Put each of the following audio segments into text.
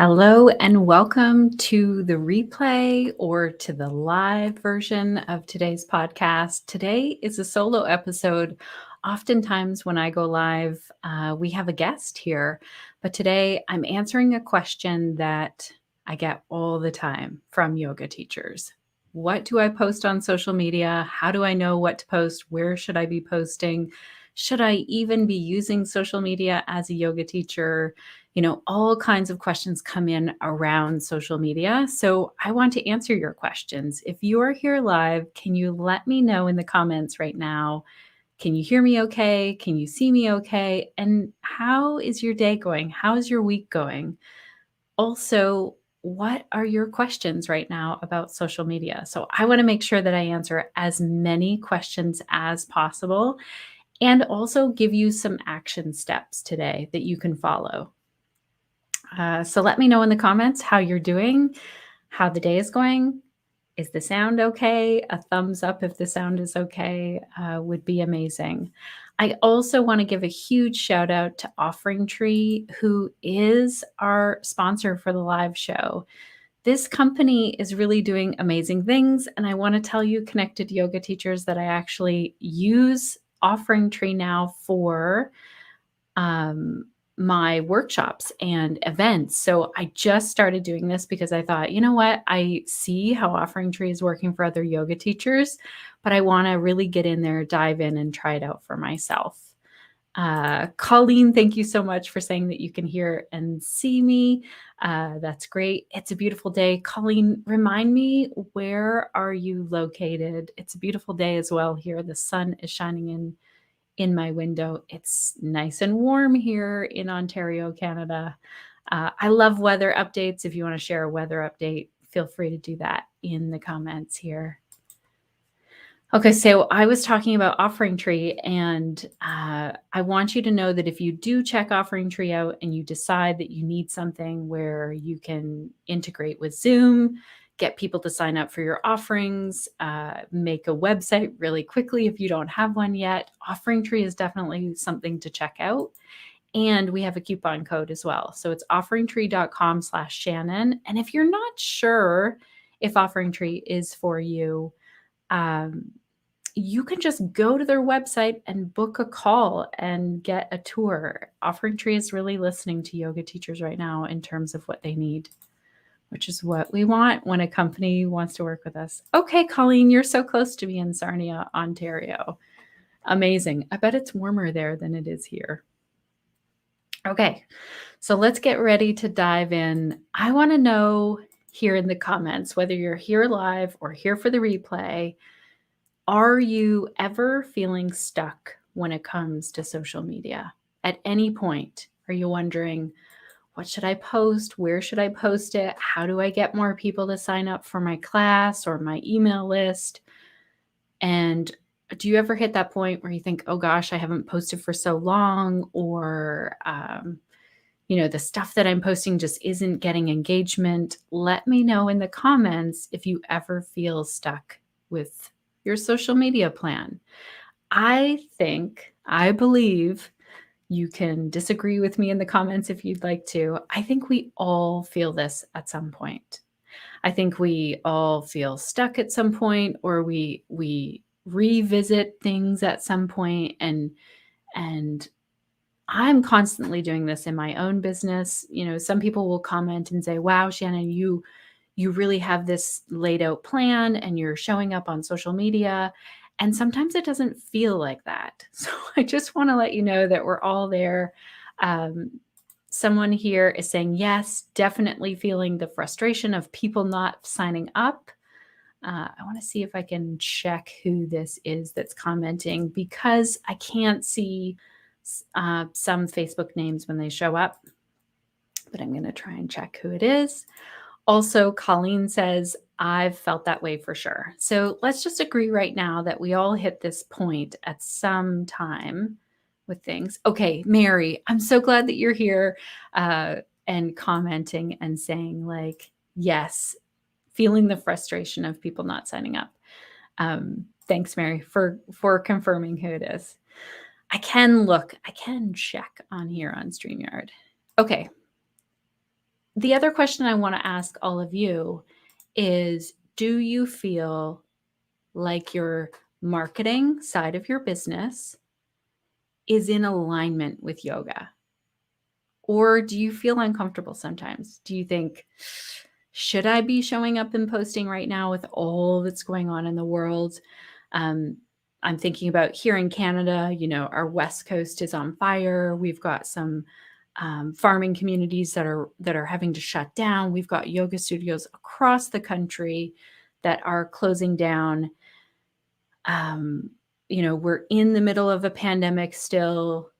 Hello and welcome to the replay or to the live version of today's podcast. Today is a solo episode. Oftentimes, when I go live, we have a guest here, but today I'm answering a question that I get all the time from yoga teachers. What do I post on social media? How do I know what to post? Where should I be posting? Should I even be using social media as a yoga teacher? All kinds of questions come in around social media. So I want to answer your questions. If you are here live, can you let me know in the comments right now? Can you hear me okay? Can you see me okay? And how is your day going? How is your week going? Also, what are your questions right now about social media? So I want to make sure that I answer as many questions as possible and also give you some action steps today that you can follow. So let me know in the comments how you're doing, how the day is going. Is the sound okay? A thumbs up if the sound is okay would be amazing. I also want to give a huge shout out to Offering Tree, who is our sponsor for the live show. This company is really doing amazing things, and I want to tell you, connected yoga teachers, that I actually use Offering Tree now for my workshops and events. So I just started doing this because I thought, you know what? I see how Offering Tree is working for other yoga teachers, but I want to really get in there, dive in, and try it out for myself. Colleen, thank you so much for saying that you can hear and see me. That's great. It's a beautiful day. Colleen, remind me, where are you located? It's a beautiful day as well here. The sun is shining in my window. It's nice and warm here in Ontario, Canada. I love weather updates. If you want to share a weather update, feel free to do that in the comments here. Okay, so I was talking about Offering Tree, and I want you to know that if you do check Offering Tree out and you decide that you need something where you can integrate with Zoom, get people to sign up for your offerings, make a website really quickly if you don't have one yet, Offering Tree is definitely something to check out. And we have a coupon code as well. So it's offeringtree.com/Shannon. And if you're not sure if Offering Tree is for you, you can just go to their website and book a call and get a tour. Offering Tree is really listening to yoga teachers right now in terms of what they need, which is what we want when a company wants to work with us. Okay, Colleen, you're so close to me in Sarnia, Ontario. Amazing. I bet it's warmer there than it is here. Okay, so let's get ready to dive in. I want to know here in the comments, whether you're here live or here for the replay, are you ever feeling stuck when it comes to social media? At any point, are you wondering, what should I post? Where should I post it? How do I get more people to sign up for my class or my email list? And do you ever hit that point where you think, oh gosh, I haven't posted for so long, or the stuff that I'm posting just isn't getting engagement? Let me know in the comments if you ever feel stuck with your social media plan. I believe, you can disagree with me in the comments if you'd like to. I think we all feel this at some point. I think we all feel stuck at some point, or we revisit things at some point, and I'm constantly doing this in my own business. Some people will comment and say, wow, Shannon, you really have this laid out plan and you're showing up on social media. And sometimes it doesn't feel like that. So I just want to let you know that we're all there. Someone here is saying, yes, definitely feeling the frustration of people not signing up. I want to see if I can check who this is that's commenting, because I can't see some Facebook names when they show up, but I'm going to try and check who it is. Also, Colleen says, I've felt that way for sure. So let's just agree right now that we all hit this point at some time with things. Okay, Mary, I'm so glad that you're here and commenting and saying, like, yes, feeling the frustration of people not signing up. Thanks, Mary, for confirming who it is. I can check on here on StreamYard. Okay. The other question I want to ask all of you is, do you feel like your marketing side of your business is in alignment with yoga? Or do you feel uncomfortable sometimes? Do you think, should I be showing up and posting right now with all that's going on in the world? Um, I'm thinking about here in Canada, our West Coast is on fire. We've got some farming communities that are having to shut down. We've got yoga studios across the country that are closing down. We're in the middle of a pandemic still.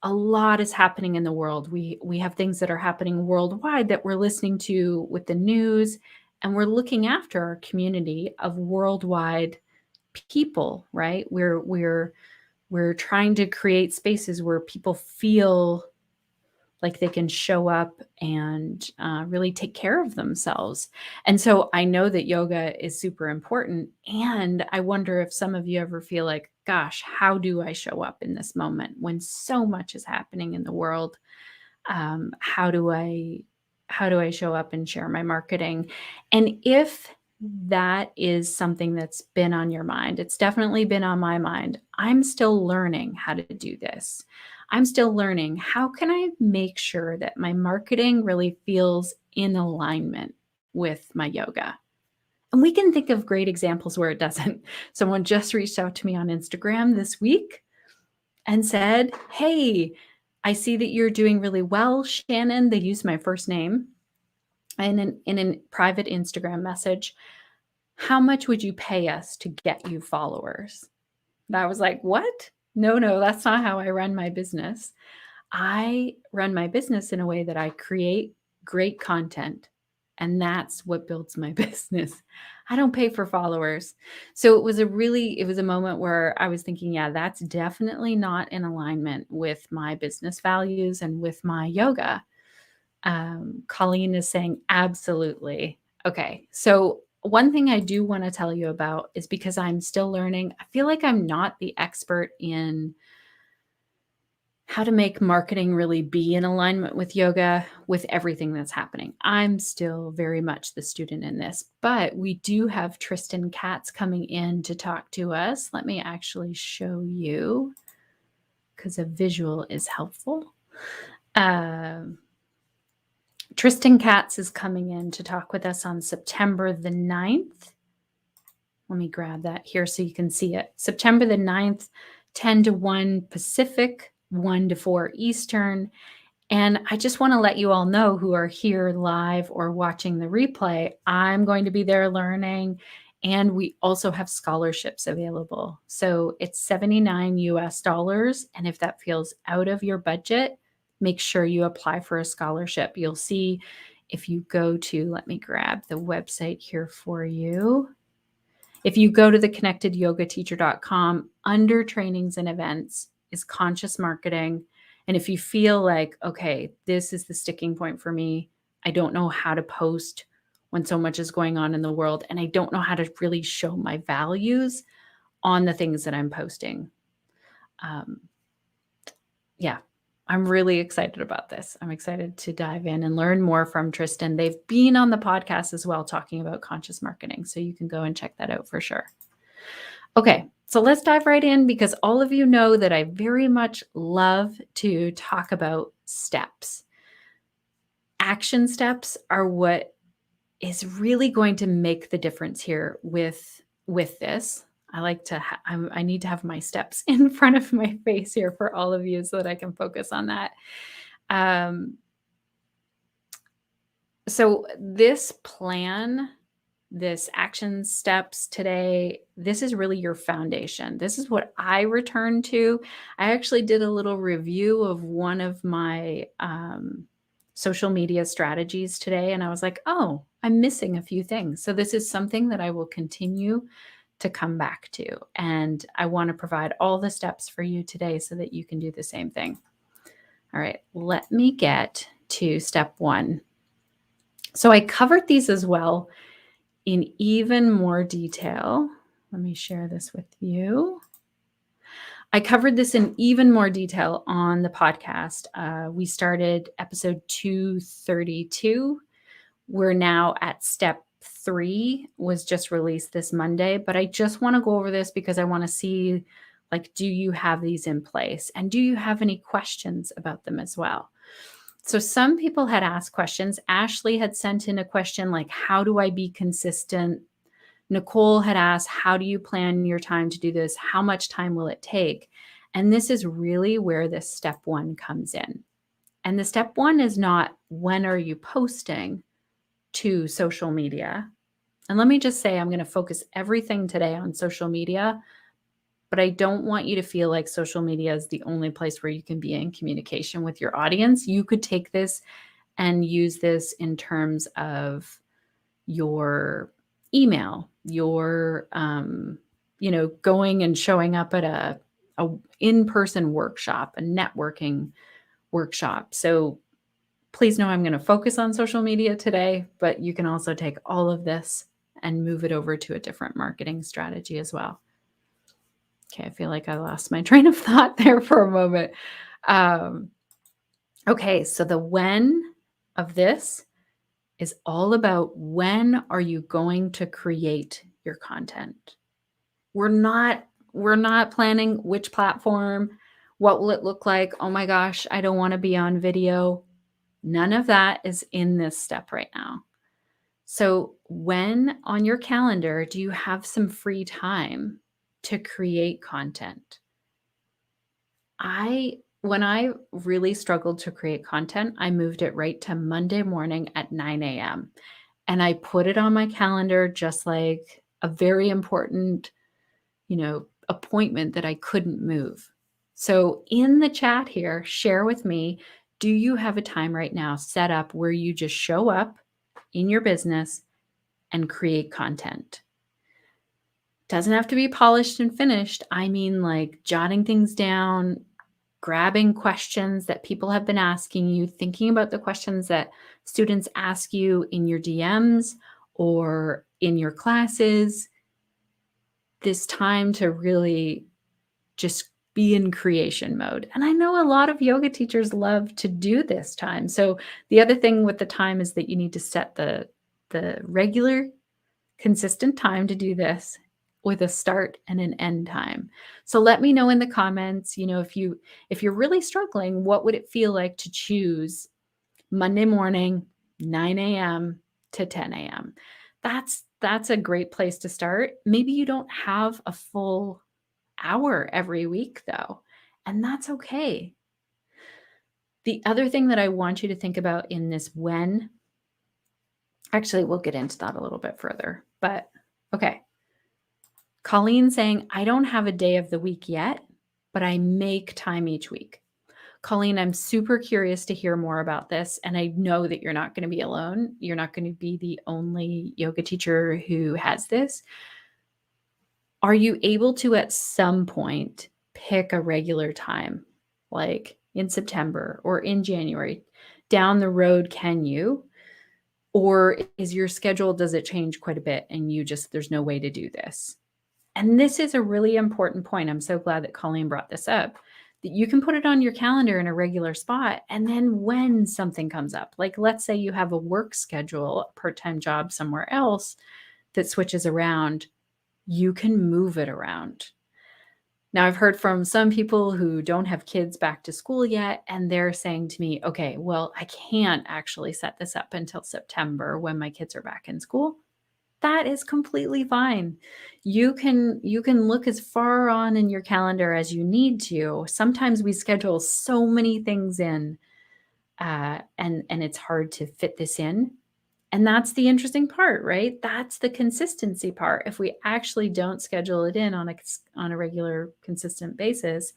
A lot is happening in the world. We have things that are happening worldwide that we're listening to with the news, and we're looking after our community of worldwide people, right? We're trying to create spaces where people feel like they can show up and really take care of themselves. And so I know that yoga is super important. And I wonder if some of you ever feel like, gosh, how do I show up in this moment when so much is happening in the world? How do I show up and share my marketing? And if that is something that's been on your mind, it's definitely been on my mind. I'm still learning how to do this. I'm still learning, how can I make sure that my marketing really feels in alignment with my yoga? And we can think of great examples where it doesn't. Someone just reached out to me on Instagram this week and said, "Hey, I see that you're doing really well, Shannon." They used my first name in a private Instagram message. "How much would you pay us to get you followers?" And I was like, "What? No, that's not how I run my business. I run my business in a way that I create great content, and that's what builds my business. I don't pay for followers." So it was a moment where I was thinking, yeah, that's definitely not in alignment with my business values and with my yoga. Colleen is saying, absolutely. Okay. So one thing I do want to tell you about is, because I'm still learning, I feel like I'm not the expert in how to make marketing really be in alignment with yoga, with everything that's happening. I'm still very much the student in this, but we do have Tristan Katz coming in to talk to us. Let me actually show you, because a visual is helpful. Tristan Katz is coming in to talk with us on September the 9th. Let me grab that here so you can see it. September the 9th, 10 to 1 Pacific, 1 to 4 Eastern. And I just want to let you all know, who are here live or watching the replay, I'm going to be there learning. And we also have scholarships available. So it's $79 US. And if that feels out of your budget, make sure you apply for a scholarship. You'll see if you go to, let me grab the website here for you. If you go to theconnectedyogateacher.com, under trainings and events is conscious marketing. And if you feel like, okay, this is the sticking point for me, I don't know how to post when so much is going on in the world, and I don't know how to really show my values on the things that I'm posting. Yeah, I'm really excited about this. I'm excited to dive in and learn more from Tristan. They've been on the podcast as well, talking about conscious marketing. So you can go and check that out for sure. Okay, so let's dive right in, because all of you know that I very much love to talk about steps. Action steps are what is really going to make the difference here with this. I like to I need to have my steps in front of my face here for all of you so that I can focus on that. So this plan, this action steps today, this is really your foundation. This is what I return to. I actually did a little review of one of my social media strategies today, and I was like, oh, I'm missing a few things. So this is something that I will continue to come back to. And I want to provide all the steps for you today so that you can do the same thing. All right, let me get to step one. So I covered these as well in even more detail. Let me share this with you. I covered this in even more detail on the podcast. We started episode 232. We're now at step 3, was just released this Monday, but I just want to go over this because I want to see, like, do you have these in place? And do you have any questions about them as well? So some people had asked questions. Ashley had sent in a question like, how do I be consistent? Nicole had asked, how do you plan your time to do this? How much time will it take? And this is really where this step 1 comes in. And the step 1 is not when are you posting to social media. And let me just say, I'm going to focus everything today on social media, but I don't want you to feel like social media is the only place where you can be in communication with your audience. You could take this and use this in terms of your email, your, going and showing up at a in-person workshop, a networking workshop. So please know I'm going to focus on social media today, but you can also take all of this and move it over to a different marketing strategy as well. Okay, I feel like I lost my train of thought there for a moment. Okay, so the when of this is all about when are you going to create your content. We're not planning which platform, what will it look like? Oh my gosh, I don't want to be on video. None of that is in this step right now. So when on your calendar do you have some free time to create content? When I really struggled to create content, I moved it right to Monday morning at 9 a.m. And I put it on my calendar just like a very important, appointment that I couldn't move. So in the chat here, share with me, do you have a time right now set up where you just show up in your business and create content? Doesn't have to be polished and finished. I mean, like jotting things down, grabbing questions that people have been asking you, thinking about the questions that students ask you in your DMs or in your classes. This time to really just be in creation mode. And I know a lot of yoga teachers love to do this time. So the other thing with the time is that you need to set the regular consistent time to do this with a start and an end time. So let me know in the comments, if you're really struggling, what would it feel like to choose Monday morning, 9 a.m. to 10 a.m.? That's a great place to start. Maybe you don't have a full hour every week though, and that's okay. The other thing that I want you to think about in this actually, we'll get into that a little bit further, but okay. Colleen saying, I don't have a day of the week yet, but I make time each week. Colleen, I'm super curious to hear more about this. And I know that you're not going to be alone. You're not going to be the only yoga teacher who has this. Are you able to, at some point, pick a regular time, like in September or in January? Down the road, can you? Or is your schedule, does it change quite a bit and there's no way to do this? And this is a really important point. I'm so glad that Colleen brought this up, that you can put it on your calendar in a regular spot. And then when something comes up, like let's say you have a work schedule, a part-time job somewhere else that switches around, you can move it around. Now, I've heard from some people who don't have kids back to school yet, and they're saying to me, okay, well, I can't actually set this up until September when my kids are back in school. That is completely fine. You can look as far on in your calendar as you need to. Sometimes we schedule so many things in, and it's hard to fit this in. And that's the interesting part, right? That's the consistency part. If we actually don't schedule it in on a regular, consistent basis,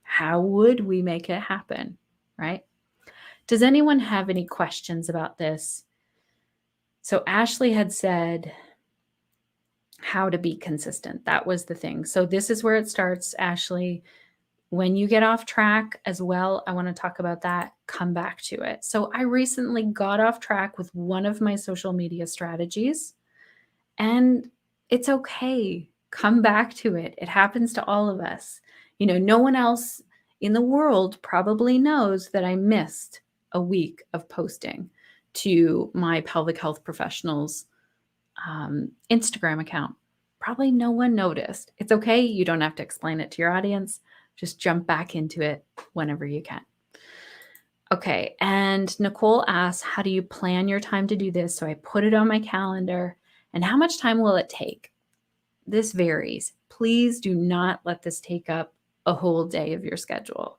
how would we make it happen, right? Does anyone have any questions about this? So Ashley had said how to be consistent. That was the thing. So this is where it starts, Ashley. When you get off track as well, I want to talk about that. Come back to it. So I recently got off track with one of my social media strategies, and it's okay. Come back to it. It happens to all of us. No one else in the world probably knows that I missed a week of posting to my pelvic health professionals Instagram account. Probably no one noticed. It's okay. You don't have to explain it to your audience. Just jump back into it whenever you can. Okay, and Nicole asks, how do you plan your time to do this? So I put it on my calendar. And how much time will it take? This varies. Please do not let this take up a whole day of your schedule.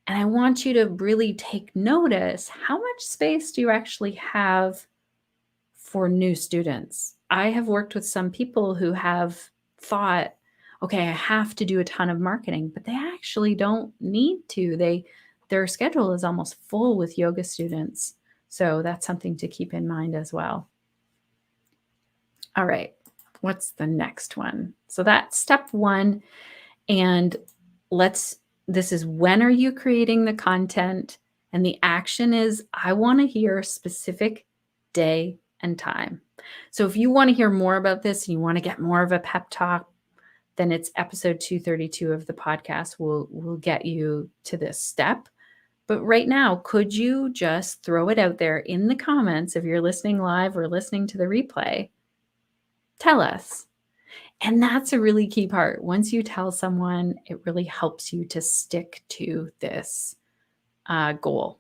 And I want you to really take notice, how much space do you actually have for new students? I have worked with some people who have thought, okay, I have to do a ton of marketing, but they actually don't need to. Their schedule is almost full with yoga students. So that's something to keep in mind as well. All right, what's the next one? So that's step one. And this is, when are you creating the content? And the action is, I want to hear a specific day and time. So if you want to hear more about this and you want to get more of a pep talk, then it's episode 232 of the podcast. We'll get you to this step. But right now, could you just throw it out there in the comments if you're listening live or listening to the replay? Tell us. And that's a really key part. Once you tell someone, it really helps you to stick to this goal.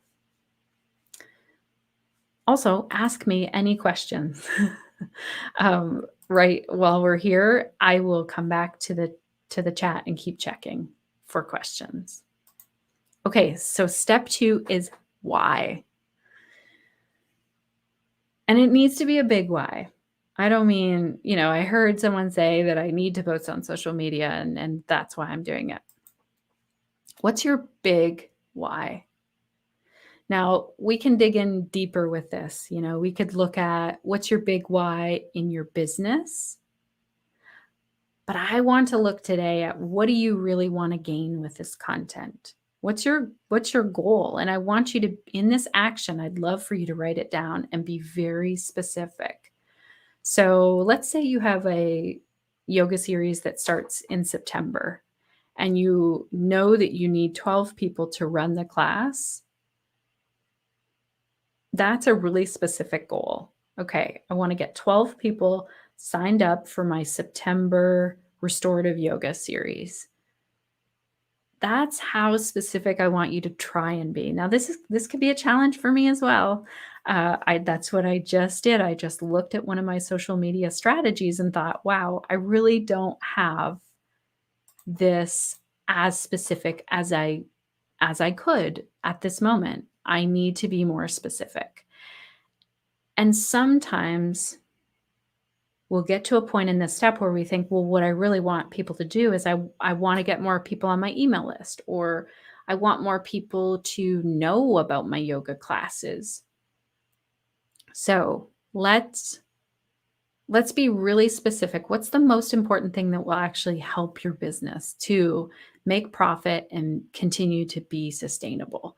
Also, ask me any questions. Right while we're here, I will come back to the chat and keep checking for questions. Okay, so step 2 is why. And it needs to be a big why. I don't mean, I heard someone say that I need to post on social media and that's why I'm doing it. What's your big why? Now, we can dig in deeper with this. We could look at what's your big why in your business. But I want to look today at, what do you really want to gain with this content? What's your goal? And I want you to, in this action, I'd love for you to write it down and be very specific. So let's say you have a yoga series that starts in September and you know that you need 12 people to run the class. That's a really specific goal. Okay, I want to get 12 people signed up for my September restorative yoga series. That's how specific I want you to try and be. Now, this could be a challenge for me as well. That's what I just did. I just looked at one of my social media strategies and thought, wow, I really don't have this as specific as I could at this moment. I need to be more specific. And sometimes we'll get to a point in this step where we think, well, what I really want people to do is I want to get more people on my email list, or I want more people to know about my yoga classes. So let's be really specific. What's the most important thing that will actually help your business to make profit and continue to be sustainable?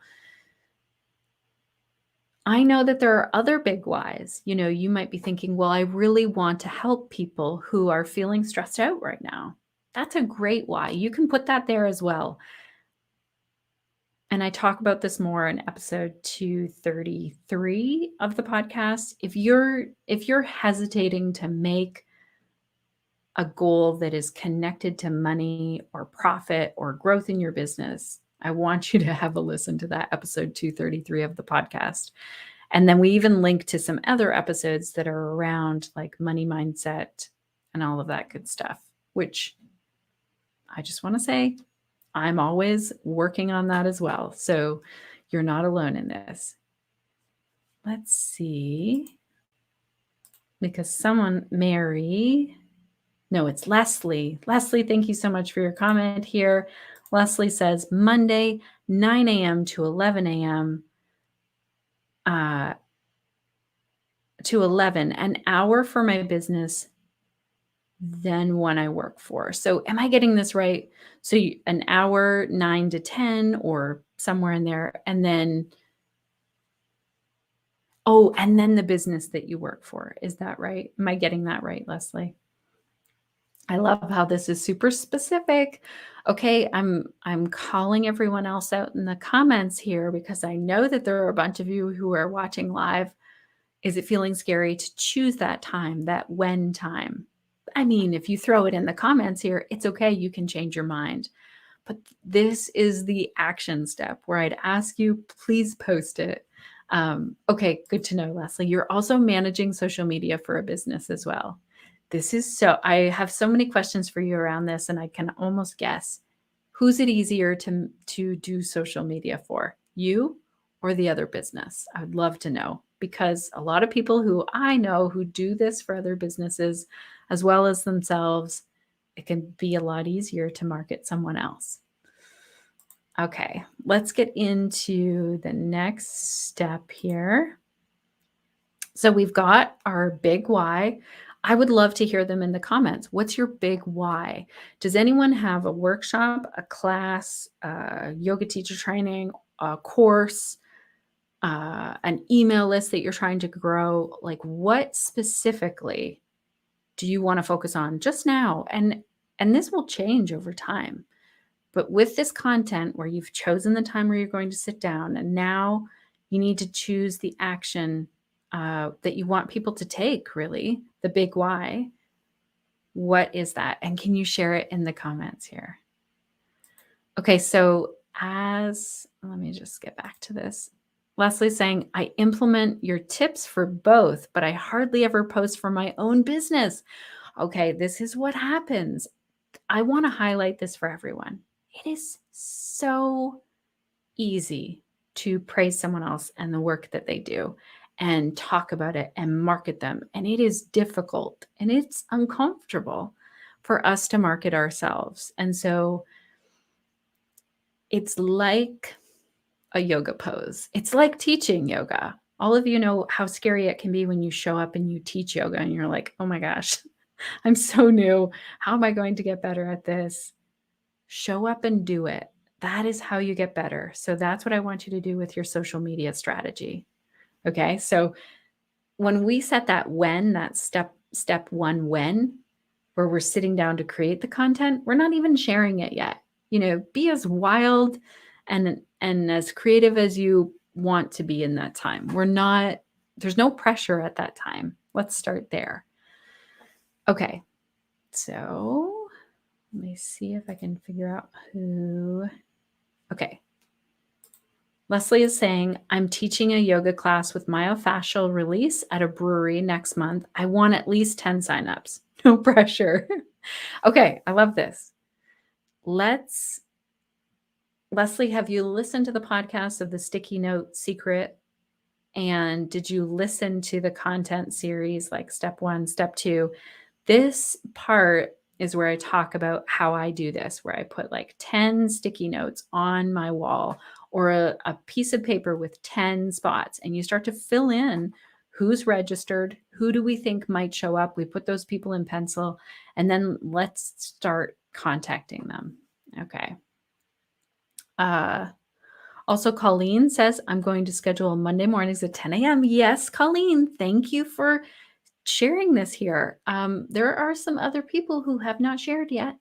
I know that there are other big whys. You might be thinking, well, I really want to help people who are feeling stressed out right now. That's a great why. You can put that there as well. And I talk about this more in episode 233 of the podcast. If you're hesitating to make a goal that is connected to money or profit or growth in your business, I want you to have a listen to that episode 233 of the podcast. And then we even link to some other episodes that are around like money mindset and all of that good stuff, which I just want to say, I'm always working on that as well. So you're not alone in this. Let's see. Because it's Leslie. Leslie, thank you so much for your comment here. Leslie says Monday, 9 a.m. to 11 a.m. To 11, an hour for my business, then one I work for. So am I getting this right? So an hour, 9 to 10 or somewhere in there. And then the business that you work for. Is that right? Am I getting that right, Leslie? I love how this is super specific. Okay, I'm calling everyone else out in the comments here because I know that there are a bunch of you who are watching live. Is it feeling scary to choose that time, that when time? I mean, if you throw it in the comments here, it's okay. You can change your mind. But this is the action step where I'd ask you, please post it. Okay, good to know, Leslie. You're also managing social media for a business as well. I have so many questions for you around this, and I can almost guess. Who's it easier to do social media for? You or the other business? I would love to know, because a lot of people who I know who do this for other businesses as well as themselves, it can be a lot easier to market someone else. Okay, let's get into the next step here. So we've got our big why. I would love to hear them in the comments. What's your big why? Does anyone have a workshop, a class, a yoga teacher training, a course, an email list that you're trying to grow? Like, what specifically do you want to focus on just now? And this will change over time. But with this content where you've chosen the time where you're going to sit down, and now you need to choose the action that you want people to take, really, the big why. What is that? And can you share it in the comments here? Okay, so let me just get back to this. Leslie's saying, I implement your tips for both, but I hardly ever post for my own business. Okay, this is what happens. I want to highlight this for everyone. It is so easy to praise someone else and the work that they do and talk about it and market them. And it is difficult and it's uncomfortable for us to market ourselves. And so it's like a yoga pose. It's like teaching yoga. All of you know how scary it can be when you show up and you teach yoga and you're like, oh my gosh, I'm so new. How am I going to get better at this? Show up and do it. That is how you get better. So that's what I want you to do with your social media strategy. Okay. So when we set that when, that step one, when, where we're sitting down to create the content, we're not even sharing it yet. Be as wild and as creative as you want to be in that time. There's no pressure at that time. Let's start there. Okay. So let me see if I can figure out who. Okay. Leslie is saying, I'm teaching a yoga class with myofascial release at a brewery next month. I want at least 10 signups. No pressure. Okay, I love this. Leslie, have you listened to the podcast of the Sticky Note Secret? And did you listen to the content series like step 1, step 2? This part is where I talk about how I do this, where I put like 10 sticky notes on my wall or a piece of paper with 10 spots, and you start to fill in who's registered, who do we think might show up. We put those people in pencil, and then let's start contacting them. Okay. Also, Colleen says, I'm going to schedule Monday mornings at 10 a.m. Yes, Colleen, thank you for sharing this here. There are some other people who have not shared yet.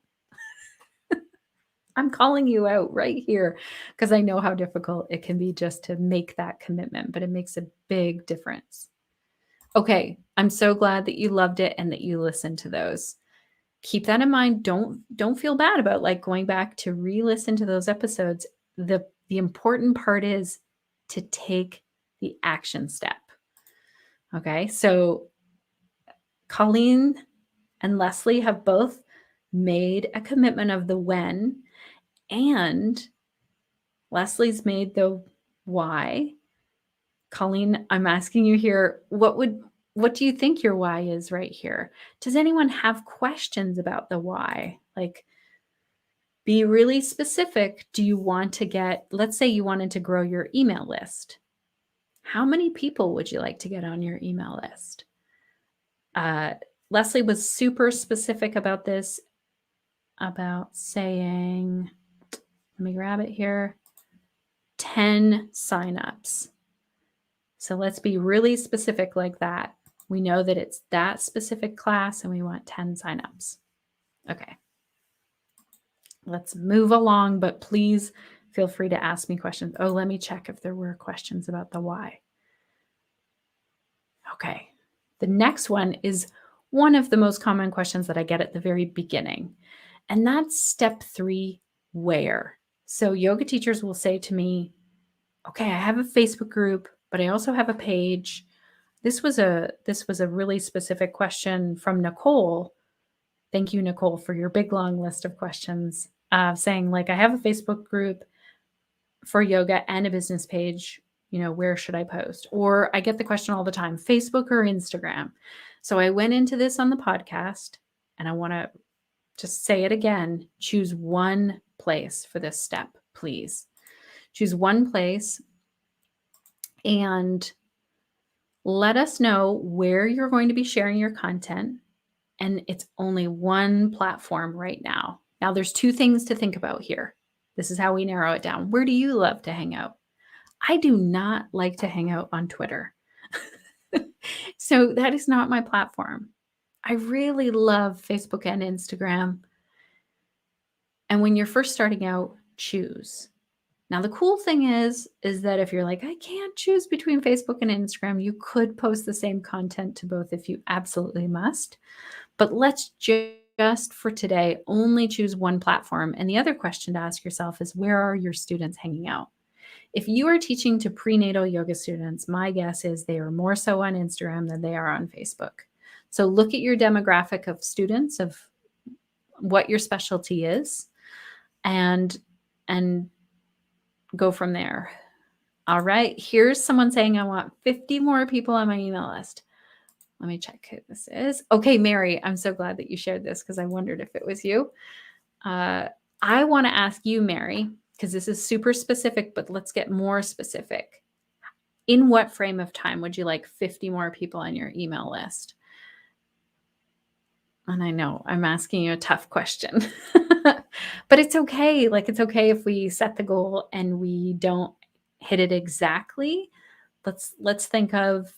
I'm calling you out right here because I know how difficult it can be just to make that commitment, but it makes a big difference. Okay, I'm so glad that you loved it and that you listened to those. Keep that in mind. Don't feel bad about like going back to re-listen to those episodes. The important part is to take the action step. Okay, so Colleen and Leslie have both made a commitment of the when, and Leslie's made the why. Colleen, I'm asking you here, what do you think your why is right here? Does anyone have questions about the why? Like, be really specific. Do you want to let's say you wanted to grow your email list. How many people would you like to get on your email list? Leslie was super specific about this, about saying, let me grab it here, 10 signups. So let's be really specific like that. We know that it's that specific class and we want 10 signups. Okay. Let's move along, but please feel free to ask me questions. Oh, let me check if there were questions about the why. Okay. The next one is one of the most common questions that I get at the very beginning, and that's step 3, where. So yoga teachers will say to me, "Okay, I have a Facebook group, but I also have a page." This was a really specific question from Nicole. Thank you, Nicole, for your big long list of questions. Saying like, I have a Facebook group for yoga and a business page. Where should I post? Or I get the question all the time, Facebook or Instagram. So I went into this on the podcast, and I want to just say it again. Choose one place for this step, please. Choose one place and let us know where you're going to be sharing your content. And it's only one platform right now. Now, there's 2 things to think about here. This is how we narrow it down. Where do you love to hang out? I do not like to hang out on Twitter. So that is not my platform. I really love Facebook and Instagram. And when you're first starting out, choose. Now, the cool thing is that if you're like, I can't choose between Facebook and Instagram, you could post the same content to both if you absolutely must. But let's just for today only choose one platform. And the other question to ask yourself is, where are your students hanging out? If you are teaching to prenatal yoga students, my guess is they are more so on Instagram than they are on Facebook. So look at your demographic of students, of what your specialty is, and go from there. All right, here's someone saying, I want 50 more people on my email list. Let me check who this is. Okay, Mary, I'm so glad that you shared this because I wondered if it was you. I want to ask you, Mary, because this is super specific, but let's get more specific. In what frame of time would you like 50 more people on your email list? And I know I'm asking you a tough question, but it's okay. Like, it's okay if we set the goal and we don't hit it exactly. Let's think of,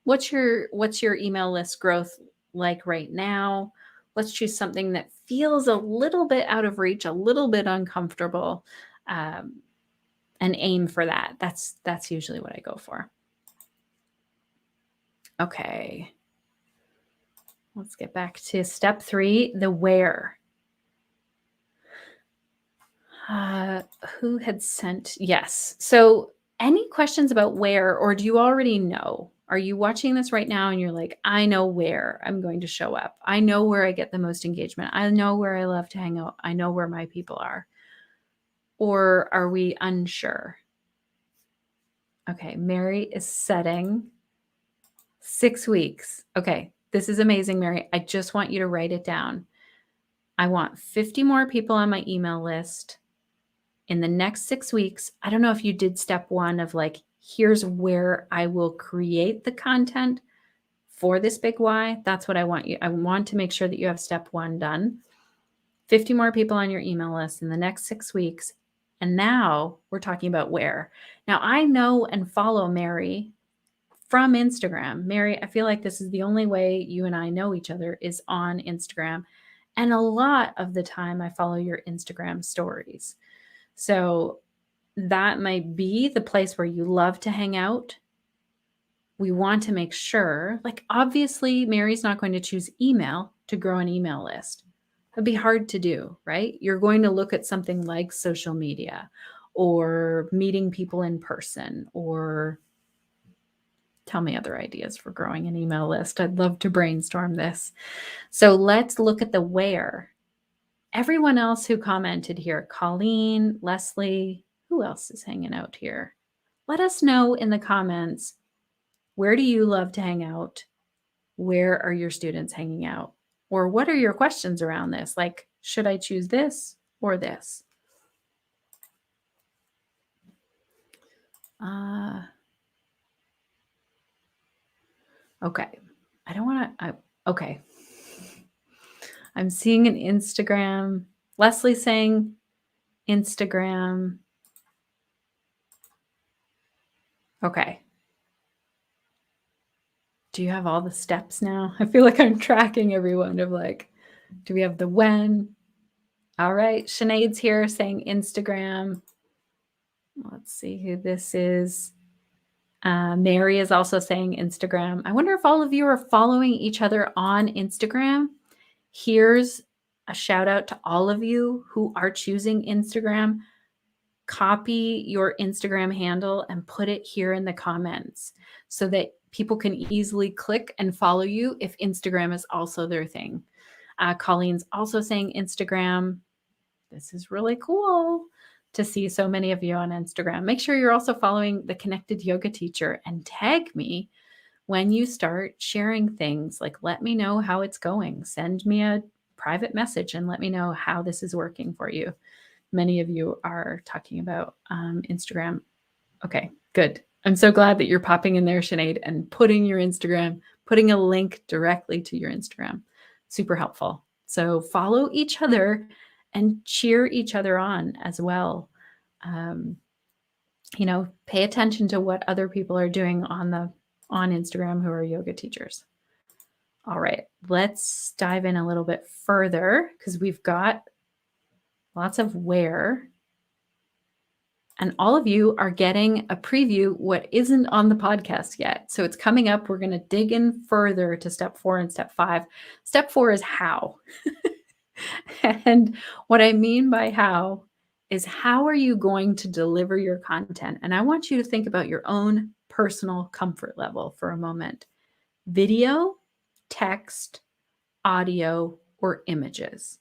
what's your email list growth like right now? Let's choose something that feels a little bit out of reach, a little bit uncomfortable, and aim for that. That's usually what I go for. Okay. Let's get back to step 3, the where. Who had sent? Yes. So any questions about where, or do you already know? Are you watching this right now and you're like, I know where I'm going to show up. I know where I get the most engagement. I know where I love to hang out. I know where my people are. Or are we unsure? Okay, Mary is setting 6 weeks. Okay, this is amazing, Mary. I just want you to write it down. I want 50 more people on my email list in the next 6 weeks. I don't know if you did step 1 of like, here's where I will create the content for this big why. That's what I want you. I want to make sure that you have step 1 done. 50 more people on your email list in the next 6 weeks. And now we're talking about where. Now I know and follow Mary from Instagram. Mary, I feel like this is the only way you and I know each other is on Instagram. And a lot of the time I follow your Instagram stories. So that might be the place where you love to hang out. We want to make sure, like, obviously, Mary's not going to choose email to grow an email list. It'd be hard to do, right? You're going to look at something like social media or meeting people in person, or tell me other ideas for growing an email list. I'd love to brainstorm this. So let's look at the where. Everyone else who commented here, Colleen, Leslie, who else is hanging out here? Let us know in the comments, where do you love to hang out? Where are your students hanging out? Or what are your questions around this? Like, should I choose this or this? Okay. I don't want to, okay. I'm seeing an Instagram. Leslie saying Instagram. Okay. Do you have all the steps now? I feel like I'm tracking everyone of like, Do we have the when? All right. Sinead's here saying Instagram. Let's see who this is. Mary is also saying Instagram. I wonder if all of you are following each other on Instagram. Here's a shout out to all of you who are choosing Instagram. Copy your Instagram handle and put it here in the comments so that people can easily click and follow you if Instagram is also their thing. Colleen's also saying Instagram. This is really cool to see so many of you on Instagram. Make sure you're also following the Connected Yoga Teacher and tag me when you start sharing things. Like, let me know how it's going. Send me a private message and let me know how this is working for you. Many of you are talking about Instagram. Okay, good. I'm so glad that you're popping in there, Sinead, and putting your Instagram, putting a link directly to your Instagram. Super helpful. So follow each other and cheer each other on as well. Pay attention to what other people are doing on Instagram who are yoga teachers. All right, let's dive in a little bit further because we've got lots of where. And all of you are getting a preview what isn't on the podcast yet. So it's coming up. We're going to dig in further to step 4 and step 5. Step 4 is how. And what I mean by how is how are you going to deliver your content? And I want you to think about your own personal comfort level for a moment. Video, text, audio, or images.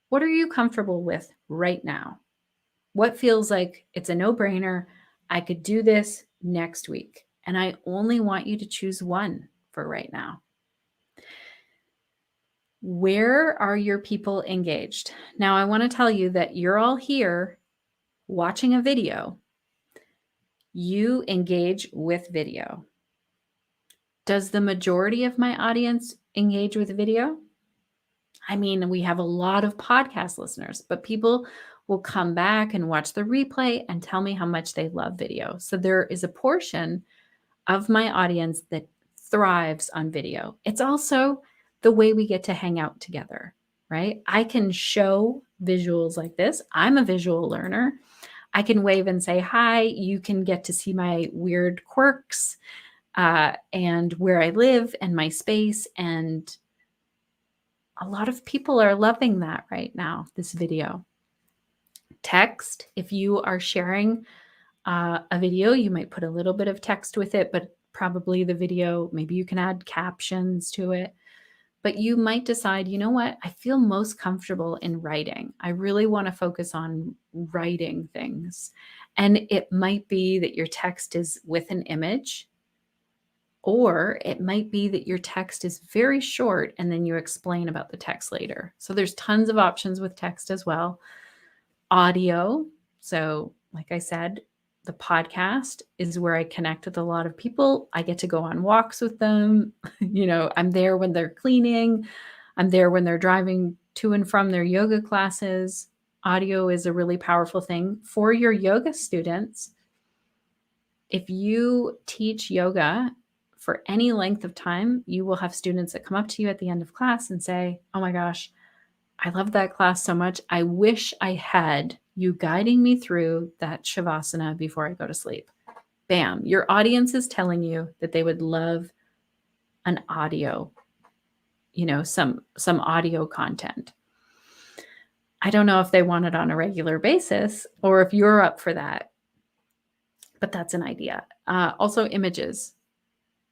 What are you comfortable with right now? What feels like it's a no-brainer? I could do this next week. And I only want you to choose one for right now. Where are your people engaged? Now, I want to tell you that you're all here watching a video. You engage with video. Does the majority of my audience engage with video? I mean, we have a lot of podcast listeners, but people will come back and watch the replay and tell me how much they love video. So there is a portion of my audience that thrives on video. It's also the way we get to hang out together, right? I can show visuals like this. I'm a visual learner. I can wave and say hi. You can get to see my weird quirks and where I live and my space. And a lot of people are loving that right now, this video. Text, if you are sharing a video, you might put a little bit of text with it, but probably the video, maybe you can add captions to it. But you might decide, you know what, I feel most comfortable in writing. I really want to focus on writing things. And it might be that your text is with an image, or it might be that your text is very short and then you explain about the text later. So there's tons of options with text as well. Audio. So like I said, the podcast is where I connect with a lot of people. I get to go on walks with them. I'm there when they're cleaning. I'm there when they're driving to and from their yoga classes. Audio is a really powerful thing for your yoga students. If you teach yoga for any length of time, you will have students that come up to you at the end of class and say, oh my gosh, I love that class so much. I wish I had you guiding me through that Shavasana before I go to sleep. Bam. Your audience is telling you that they would love an audio, some audio content. I don't know if they want it on a regular basis or if you're up for that, but that's an idea. Also images.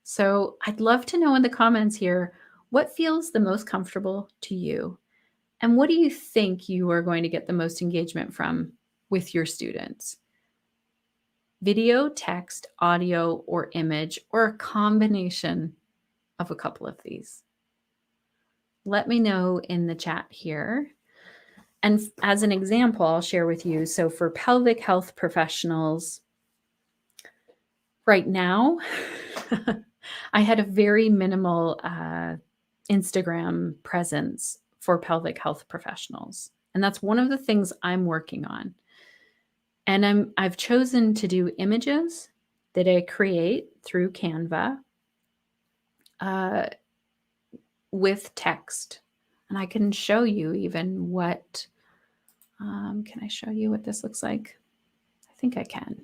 So I'd love to know in the comments here, what feels the most comfortable to you? And what do you think you are going to get the most engagement from with your students? Video, text, audio, or image, or a combination of a couple of these? Let me know in the chat here. And as an example, I'll share with you. So for pelvic health professionals, right now, I had a very minimal Instagram presence for pelvic health professionals. And that's one of the things I'm working on. And I've chosen to do images that I create through Canva with text. And I can show you even what, can I show you what this looks like? I think I can.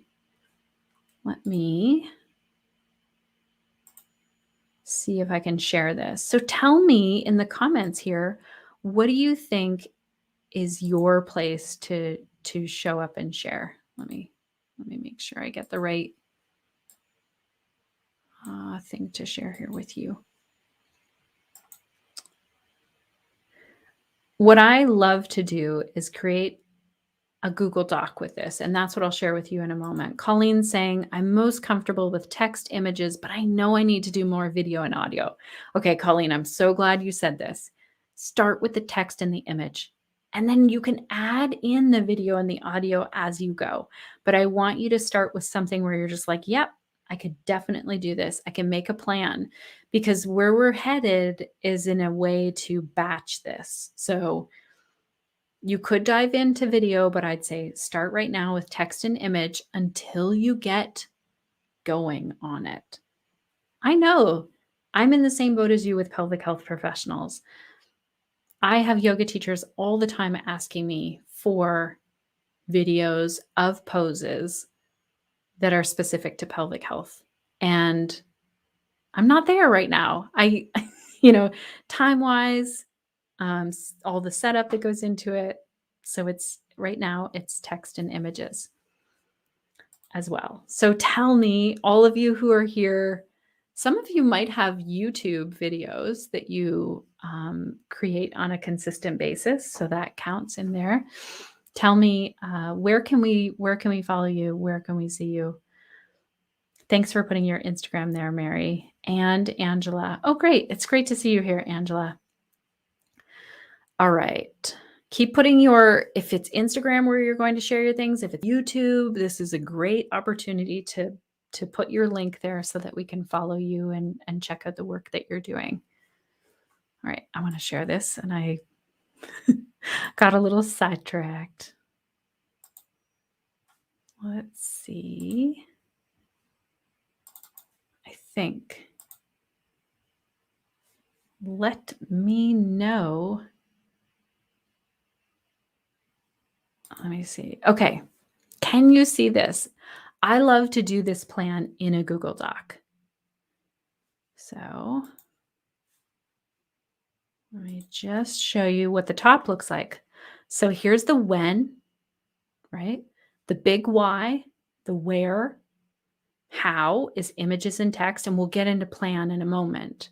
Let me see if I can share this. So tell me in the comments here, what do you think is your place to show up and share? Let me make sure I get the right thing to share here with you. What I love to do is create a Google Doc with this, and that's what I'll share with you in a moment. Colleen's saying, I'm most comfortable with text images, but I know I need to do more video and audio. Okay, Colleen, I'm so glad you said this. Start with the text and the image, and then you can add in the video and the audio as you go. But I want you to start with something where you're just like, yep, I could definitely do this. I can make a plan, because where we're headed is in a way to batch this. So you could dive into video, but I'd say start right now with text and image until you get going on it. I know I'm in the same boat as you with pelvic health professionals. I have yoga teachers all the time asking me for videos of poses that are specific to pelvic health. And I'm not there right now. Time wise, all the setup that goes into it. So it's right now, it's text and images as well. So tell me, all of you who are here, some of you might have YouTube videos that you create on a consistent basis. So that counts in there. Tell me, where can we follow you? Where can we see you? Thanks for putting your Instagram there, Mary and Angela. Oh, great. It's great to see you here, Angela. All right. Keep putting if it's Instagram where you're going to share your things, if it's YouTube, this is a great opportunity to put your link there so that we can follow you and check out the work that you're doing. All right. I want to share this, and I got a little sidetracked. Let's see. I think. Let me know. Let me see. Okay. Can you see this? I love to do this plan in a Google Doc. So let me just show you what the top looks like. So here's the when, right? The big why, the where, how is images and text, and we'll get into plan in a moment.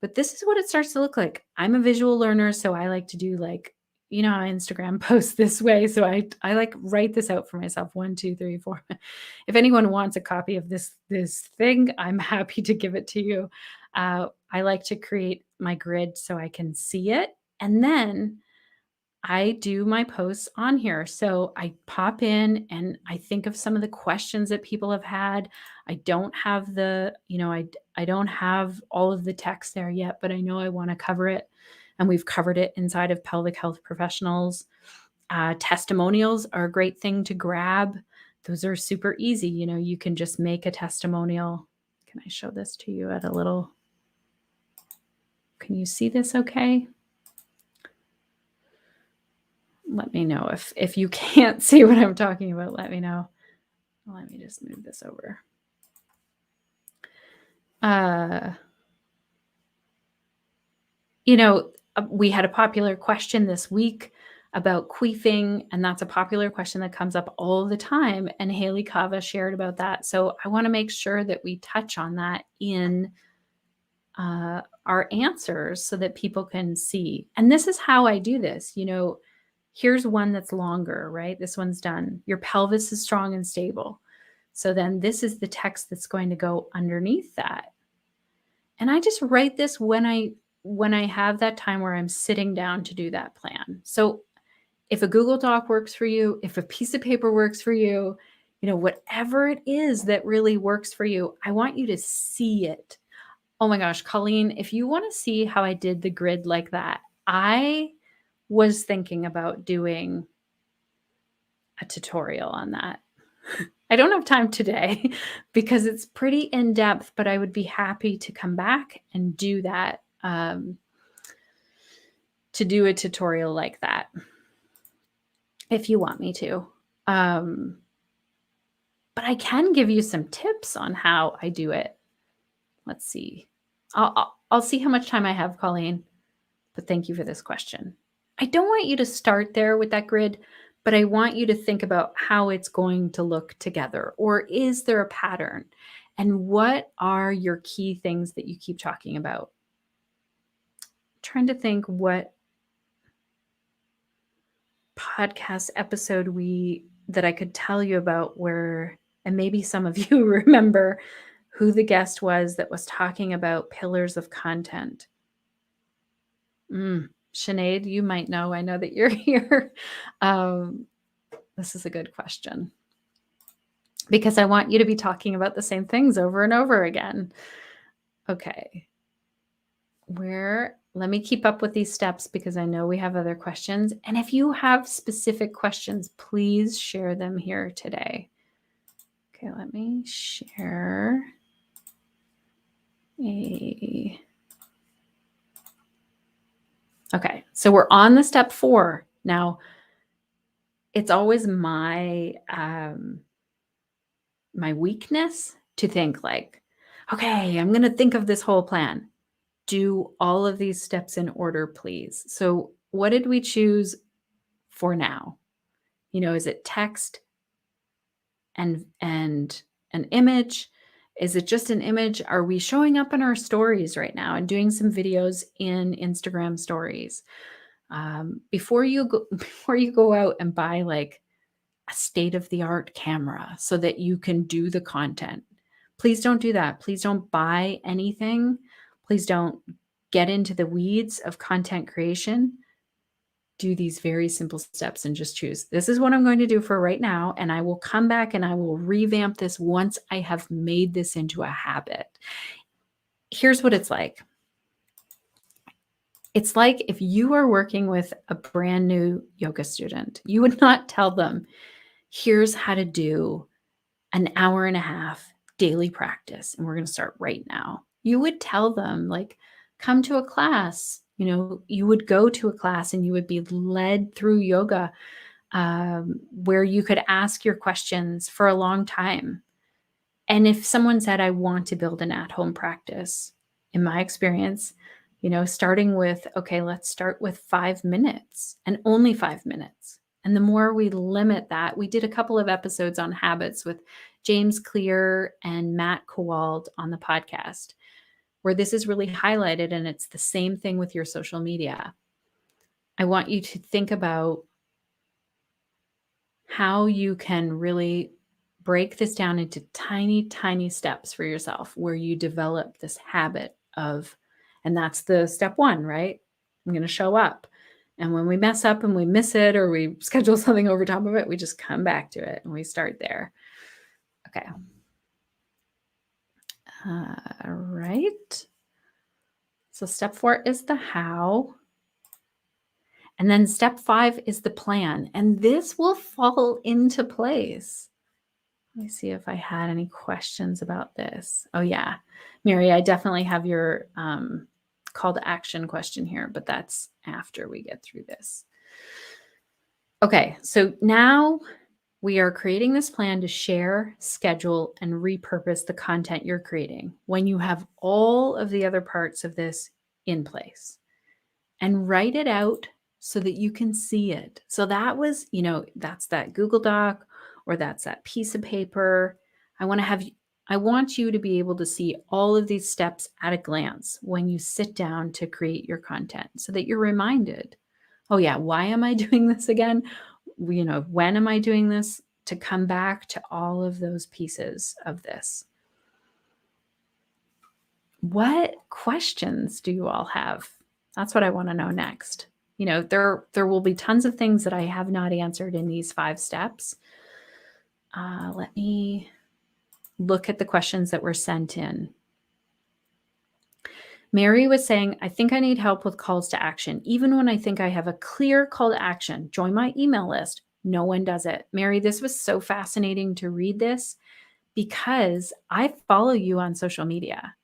But this is what it starts to look like. I'm a visual learner, so I like to do how Instagram posts this way. So I like write this out for myself. 1, 2, 3, 4. If anyone wants a copy of this thing, I'm happy to give it to you. I like to create my grid so I can see it. And then I do my posts on here. So I pop in and I think of some of the questions that people have had. I don't have I don't have all of the text there yet, but I know I want to cover it. And we've covered it inside of Pelvic Health Professionals. Testimonials are a great thing to grab. Those are super easy. You can just make a testimonial. Can I show this to you can you see this okay? Let me know if you can't see what I'm talking about. Let me know. Let me just move this over. We had a popular question this week about queefing, and that's a popular question that comes up all the time. And Haley Kava shared about that. So I want to make sure that we touch on that in our answers so that people can see. And this is how I do this. Here's one that's longer, right? This one's done. Your pelvis is strong and stable. So then this is the text that's going to go underneath that. And I just write this when I have that time where I'm sitting down to do that plan. So if a Google Doc works for you, if a piece of paper works for you, whatever it is that really works for you, I want you to see it. Oh my gosh, Colleen, if you want to see how I did the grid like that, I was thinking about doing a tutorial on that. I don't have time today because it's pretty in depth, but I would be happy to come back and do that to do a tutorial like that if you want me to. But I can give you some tips on how I do it. Let's see. I'll see how much time I have, Colleen. But thank you for this question. I don't want you to start there with that grid, but I want you to think about how it's going to look together. Or is there a pattern? And what are your key things that you keep talking about? I'm trying to think what podcast episode that I could tell you about where, and maybe some of you remember who the guest was that was talking about pillars of content. Sinead, you might know. I know that you're here. This is a good question because I want you to be talking about the same things over and over again. Okay. Let me keep up with these steps because I know we have other questions. And if you have specific questions, please share them here today. Okay, let me share Okay, so we're on the step 4. Now, it's always my my weakness to think like, okay, I'm going to think of this whole plan. Do all of these steps in order, please. So what did we choose for now? Is it text and an image? Is it just an image? Are we showing up in our stories right now and doing some videos in Instagram stories? Before you go out and buy like a state-of-the-art camera so that you can do the content, please don't do that. Please don't buy anything. Please don't get into the weeds of content creation. Do these very simple steps and just choose. This is what I'm going to do for right now. And I will come back and I will revamp this once I have made this into a habit. Here's what it's like. It's like if you are working with a brand new yoga student, you would not tell them, here's how to do an hour and a half daily practice. And we're going to start right now. You would tell them like, come to a class. You would go to a class and you would be led through yoga where you could ask your questions for a long time. And if someone said, I want to build an at-home practice, in my experience, starting with, okay, let's start with 5 minutes and only 5 minutes. And the more we limit that, we did a couple of episodes on habits with James Clear and Matt Kowald on the podcast, where this is really highlighted. And it's the same thing with your social media. I want you to think about how you can really break this down into tiny, tiny steps for yourself where you develop this habit of, and that's the step 1, right? I'm going to show up. And when we mess up and we miss it or we schedule something over top of it, we just come back to it and we start there. Okay. All right. So step 4 is the how. And then step 5 is the plan. And this will fall into place. Let me see if I had any questions about this. Oh, yeah. Mary, I definitely have your call to action question here, but that's after we get through this. Okay, so now we are creating this plan to share, schedule, and repurpose the content you're creating when you have all of the other parts of this in place. And write it out so that you can see it. So that was, that's that Google Doc or that's that piece of paper. I want you to be able to see all of these steps at a glance when you sit down to create your content so that you're reminded, oh yeah, why am I doing this again? When am I doing this? To come back to all of those pieces of this. What questions do you all have? That's what I want to know next. There will be tons of things that I have not answered in these 5 steps. Let me look at the questions that were sent in. Mary was saying, I think I need help with calls to action. Even when I think I have a clear call to action, join my email list. No one does it. Mary, this was so fascinating to read this because I follow you on social media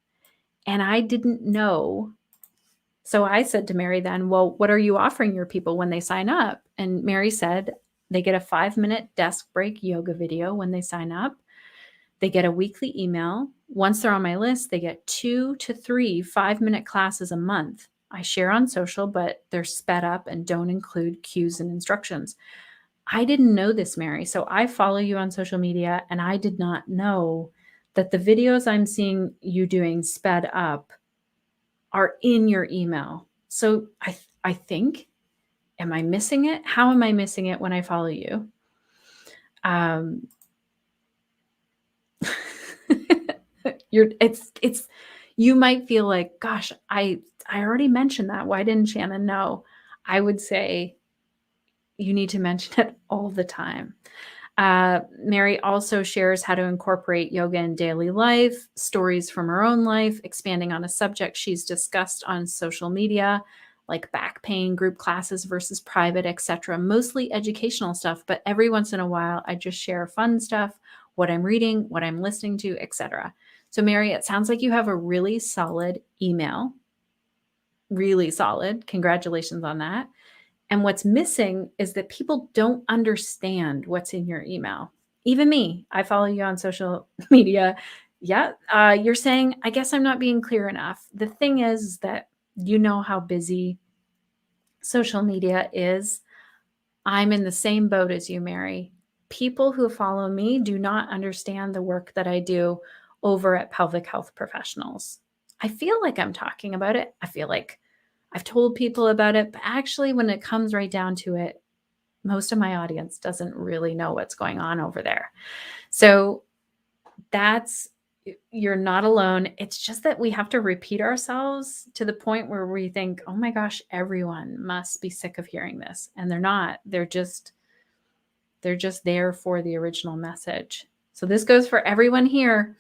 and I didn't know So I said to Mary then, well, what are you offering your people when they sign up? And Mary said they get a 5-minute desk break yoga video when they sign up. They get a weekly email. Once they're on my list, they get 2 to 3 5-minute classes a month. I share on social, but they're sped up and don't include cues and instructions. I didn't know this, Mary. So I follow you on social media, and I did not know that the videos I'm seeing you doing sped up are in your email. So I think, am I missing it? How am I missing it when I follow you? Um, it's you might feel like, gosh, I already mentioned that. Why didn't Shannon know? I would say you need to mention it all the time. Mary also shares how to incorporate yoga in daily life, stories from her own life, expanding on a subject she's discussed on social media, like back pain, group classes versus private, etc. Mostly educational stuff, but every once in a while, I just share fun stuff, what I'm reading, what I'm listening to, etc. So, Mary, it sounds like you have a really solid email, really solid. Congratulations on that. And what's missing is that people don't understand what's in your email. Even me, I follow you on social media. Yeah, you're saying, I guess I'm not being clear enough. The thing is that you know how busy social media is. I'm in the same boat as you, Mary. People who follow me do not understand the work that I do over at Pelvic Health Professionals. I feel like I'm talking about it. I feel like I've told people about it, but actually, when it comes right down to it, most of my audience doesn't really know what's going on over there. So that's, you're not alone. It's just that we have to repeat ourselves to the point where we think, oh my gosh, everyone must be sick of hearing this. And they're not. They're just there for the original message. So this goes for everyone here.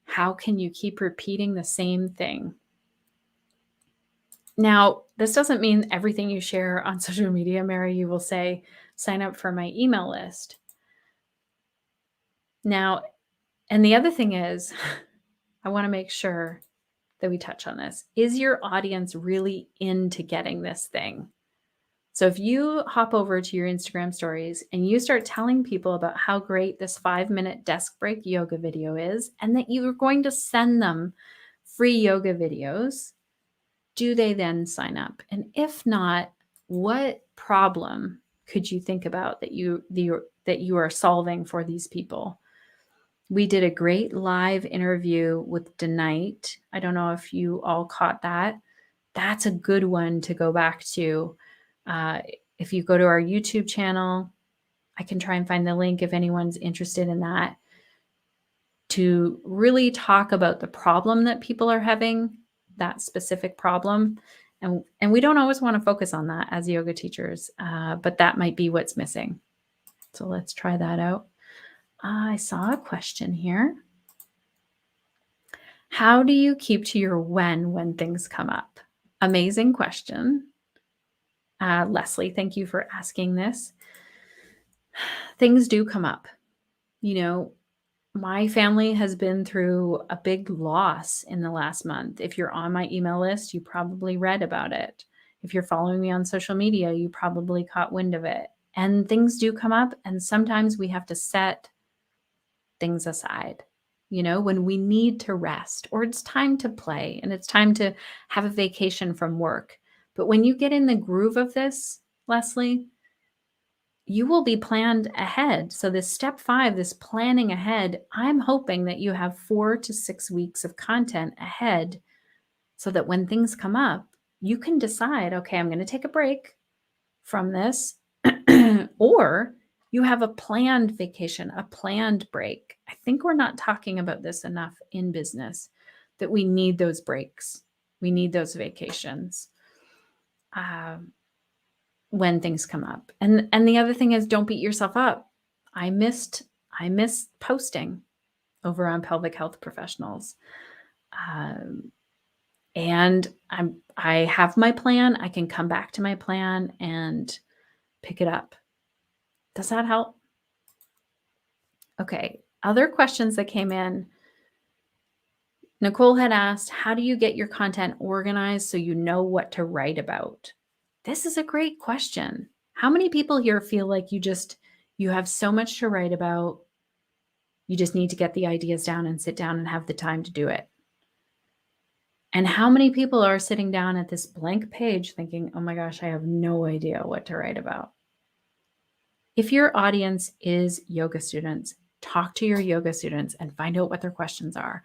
How can you keep repeating the same thing? Now, this doesn't mean everything you share on social media, Mary, you will say, sign up for my email list. Now, and the other thing is, I want to make sure that we touch on this. Is your audience really into getting this thing? So if you hop over to your Instagram stories and you start telling people about how great this 5-minute desk break yoga video is, and that you are going to send them free yoga videos, do they then sign up? And if not, what problem could you think about that you are solving for these people? We did a great live interview with Denite. I don't know if you all caught that. That's a good one to go back to. Uh, if you go to our YouTube channel, I can try and find the link if anyone's interested in that, to really talk about the problem that people are having, that specific problem. And we don't always want to focus on that as yoga teachers, but that might be what's missing. So let's try that out. I saw a question here. How do you keep to your when things come up? Amazing question. Leslie, thank you for asking this. Things do come up. You know, my family has been through a big loss in the last month. If you're on my email list, you probably read about it. If you're following me on social media, you probably caught wind of it. And things do come up, and sometimes we have to set things aside, when we need to rest, or it's time to play and it's time to have a vacation from work. But when you get in the groove of this, Leslie, you will be planned ahead. So this step 5, this planning ahead, I'm hoping that you have 4 to 6 weeks of content ahead, so that when things come up, you can decide, okay, I'm going to take a break from this, or you have a planned vacation, a planned break. I think we're not talking about this enough in business, that we need those breaks. We need those vacations when things come up. And the other thing is, don't beat yourself up. I missed posting over on Pelvic Health Professionals. And I have my plan. I can come back to my plan and pick it up. Does that help? Okay. Other questions that came in. Nicole had asked, how do you get your content organized so you know what to write about? This is a great question. How many people here feel like you have so much to write about, you just need to get the ideas down and sit down and have the time to do it? And how many people are sitting down at this blank page thinking, oh my gosh, I have no idea what to write about? If your audience is yoga students, talk to your yoga students and find out what their questions are.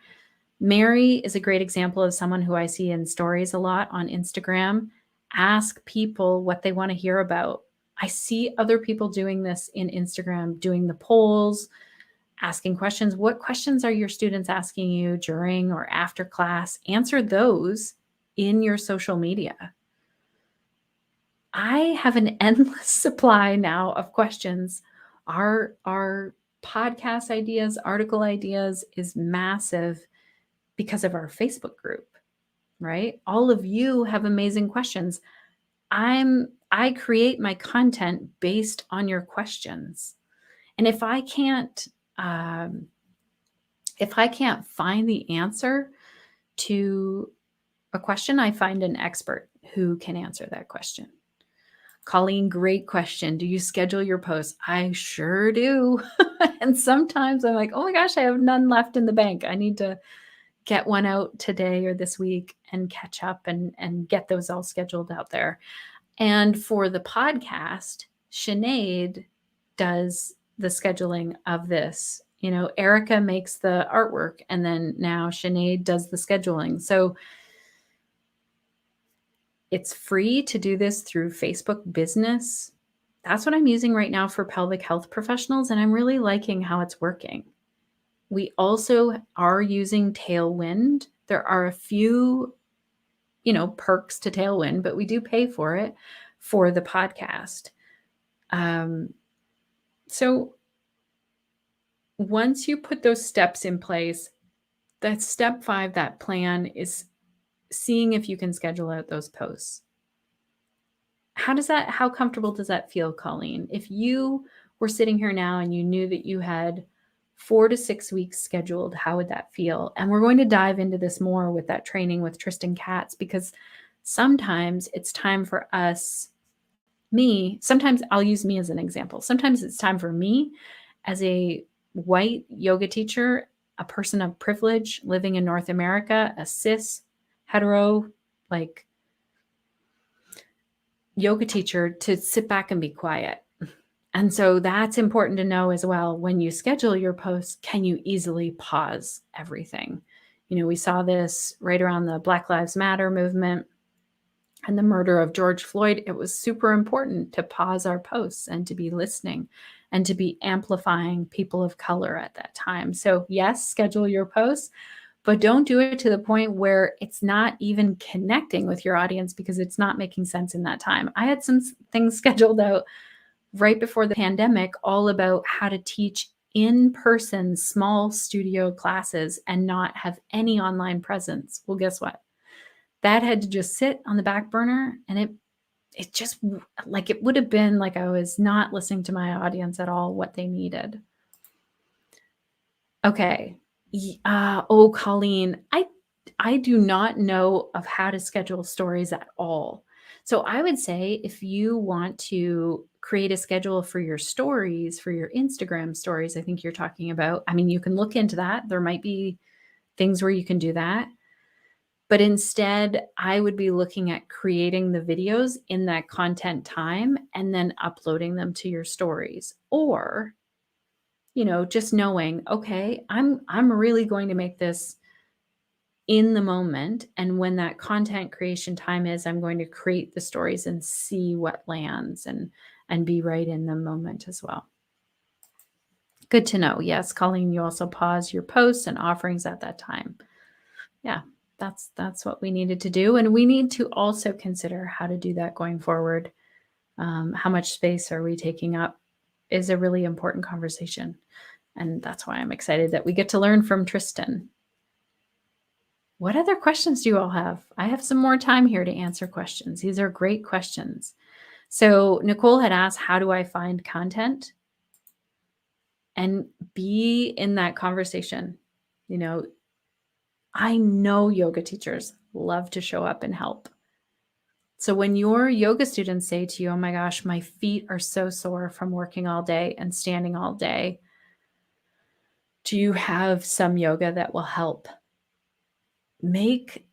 Mary is a great example of someone who I see in stories a lot on Instagram. Ask people what they want to hear about. I see other people doing this in Instagram, doing the polls, asking questions. What questions are your students asking you during or after class? Answer those in your social media. I have an endless supply now of questions. Our podcast ideas, article ideas is massive because of our Facebook group, right? All of you have amazing questions. I create my content based on your questions. And um, if I can't find the answer to a question, I find an expert who can answer that question. Colleen, great question. Do you schedule your posts? I sure do. And sometimes I'm like, oh my gosh, I have none left in the bank. I need to get one out today or this week and catch up and get those all scheduled out there. And for the podcast, Sinead does the scheduling of this. You know, Erica makes the artwork, and then now Sinead does the scheduling. So it's free to do this through Facebook Business. That's what I'm using right now for pelvic health professionals, and I'm really liking how it's working. We also are using Tailwind. There are a few, perks to Tailwind, but we do pay for it for the podcast. So once you put those steps in place, that step 5, that plan, is seeing if you can schedule out those posts. How comfortable does that feel, Colleen? If you were sitting here now and you knew that you had 4 to 6 weeks scheduled, how would that feel? And we're going to dive into this more with that training with Tristan Katz, because sometimes it's time for sometimes I'll use me as an example. Sometimes it's time for me as a white yoga teacher, a person of privilege living in North America, a cis, hetero, yoga teacher, to sit back and be quiet. And so that's important to know as well. When you schedule your posts, can you easily pause everything? We saw this right around the Black Lives Matter movement and the murder of George Floyd. It was super important to pause our posts and to be listening and to be amplifying people of color at that time. So yes, schedule your posts, but don't do it to the point where it's not even connecting with your audience because it's not making sense in that time. I had some things scheduled out right before the pandemic, all about how to teach in-person small studio classes and not have any online presence. Well, guess what? That had to just sit on the back burner, and it just, it would have been like I was not listening to my audience at all, what they needed. Okay. Colleen, I do not know of how to schedule stories at all. So I would say if you want to create a schedule for your stories, for your Instagram stories, I think you're talking about, you can look into that. There might be things where you can do that. But instead, I would be looking at creating the videos in that content time and then uploading them to your stories. Or, just knowing, okay, I'm really going to make this in the moment. And when that content creation time is, I'm going to create the stories and see what lands and be right in the moment as well. Good to know. Yes, Colleen, you also pause your posts and offerings at that time. Yeah, that's what we needed to do. And we need to also consider how to do that going forward. How much space are we taking up is a really important conversation. And that's why I'm excited that we get to learn from Tristan. What other questions do you all have? I have some more time here to answer questions. These are great questions. So Nicole had asked, how do I find content? And be in that conversation. I know yoga teachers love to show up and help. So when your yoga students say to you, oh my gosh, my feet are so sore from working all day and standing all day, do you have some yoga that will help? Make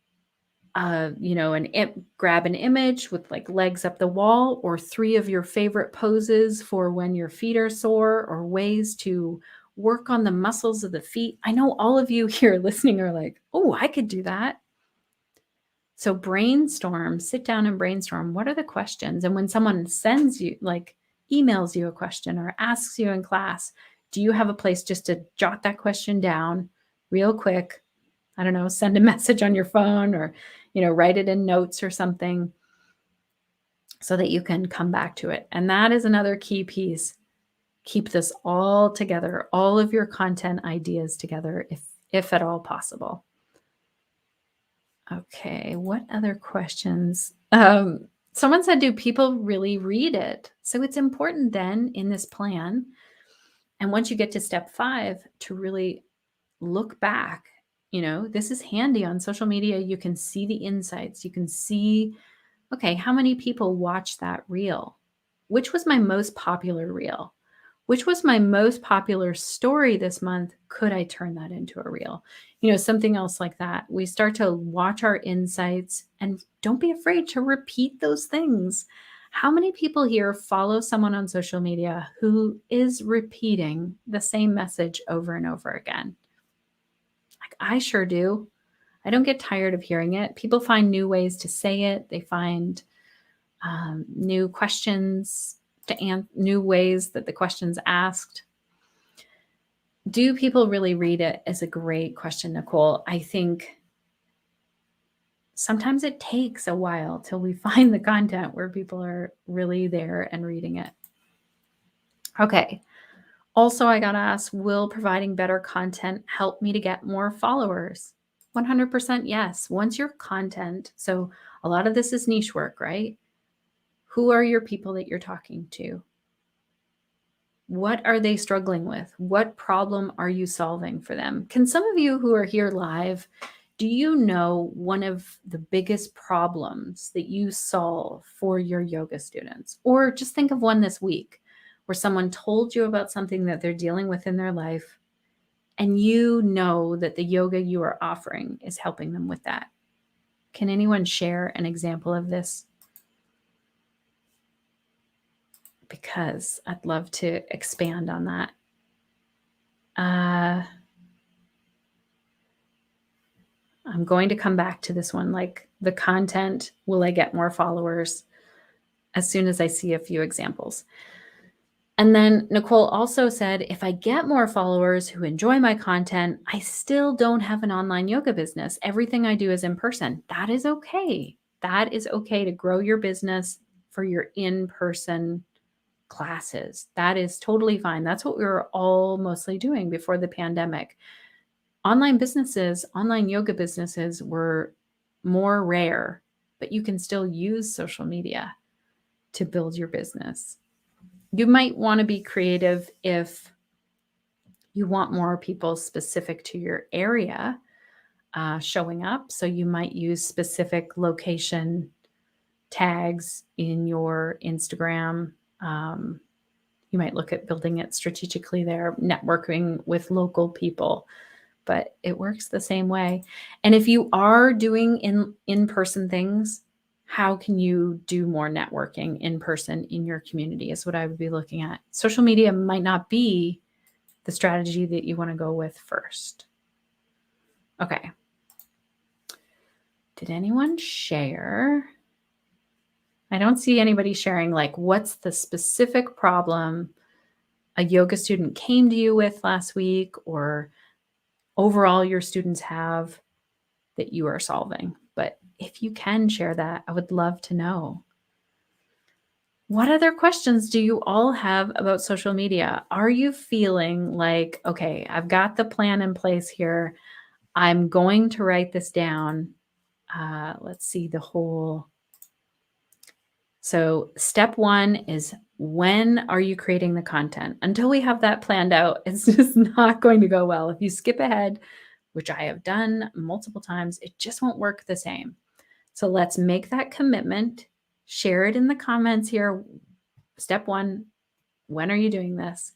grab an image with like legs up the wall or 3 of your favorite poses for when your feet are sore or ways to work on the muscles of the feet. I know all of you here listening are like, oh, I could do that. So brainstorm, sit down and brainstorm. What are the questions? And when someone sends you, like emails you a question or asks you in class, do you have a place just to jot that question down real quick? I don't know, send a message on your phone or, write it in notes or something so that you can come back to it. And that is another key piece. Keep this all together, all of your content ideas together, if at all possible. Okay, what other questions? Someone said, do people really read it? So it's important then in this plan. And once you get to step 5, to really look back. This is handy on social media. You can see the insights. You can see, okay, how many people watched that reel? Which was my most popular reel? Which was my most popular story this month? Could I turn that into a reel? Something else like that. We start to watch our insights and don't be afraid to repeat those things. How many people here follow someone on social media who is repeating the same message over and over again? Like I sure do. I don't get tired of hearing it. People find new ways to say it. They find new questions new ways that the question's asked. Do people really read it? Is a great question, Nicole. I think sometimes it takes a while till we find the content where people are really there and reading it. Okay. Also, I got to ask, will providing better content help me to get more followers? 100% yes. Once your content, so a lot of this is niche work, right? Who are your people that you're talking to? What are they struggling with? What problem are you solving for them? Can some of you who are here live, do you know one of the biggest problems that you solve for your yoga students? Or just think of one this week where someone told you about something that they're dealing with in their life, and you know that the yoga you are offering is helping them with that. Can anyone share an example of this? Because I'd love to expand on that. I'm going to come back to this one, like the content, will I get more followers, as soon as I see a few examples. And then Nicole also said, if I get more followers who enjoy my content, I still don't have an online yoga business. Everything I do is in person. That is okay. That is okay to grow your business for your in-person classes. That is totally fine. That's what we were all mostly doing before the pandemic. Online yoga businesses were more rare, but you can still use social media to build your business. You might want to be creative if you want more people specific to your area showing up. So you might use specific location tags in your Instagram. You might look at building it strategically there, networking with local people, but it works the same way. And if you are doing in-person things, how can you do more networking in person in your community is what I would be looking at. Social media might not be the strategy that you want to go with first. Okay. Did anyone share? I don't see anybody sharing like what's the specific problem a yoga student came to you with last week or overall your students have that you are solving. But if you can share that, I would love to know. What other questions do you all have about social media? Are you feeling like, okay, I've got the plan in place here. I'm going to write this down. Let's see the whole. So step 1 is, when are you creating the content? Until we have that planned out, it's just not going to go well. If you skip ahead, which I have done multiple times, it just won't work the same. So let's make that commitment. Share it in the comments here. Step 1, when are you doing this?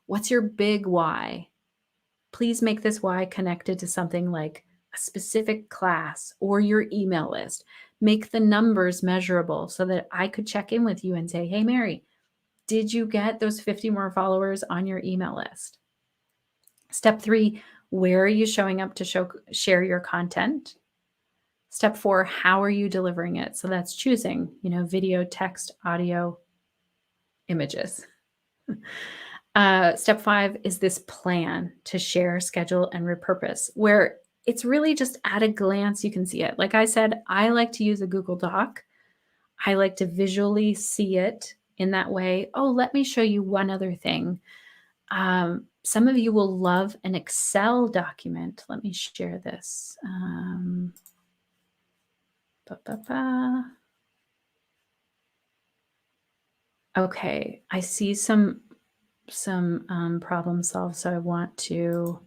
What's your big why? Please make this why connected to something like a specific class or your email list. Make the numbers measurable so that I could check in with you and say, hey, Mary, did you get those 50 more followers on your email list? Step 3, where are you showing up to share your content? Step 4, how are you delivering it? So that's choosing, video, text, audio, images. Step 5 is this plan to share, schedule, and repurpose, where it's really just at a glance you can see it. Like I said, I like to use a Google Doc. I like to visually see it in that way. Oh, let me show you one other thing. Some of you will love an Excel document. Let me share this. Okay, I see some problem solved, so I want to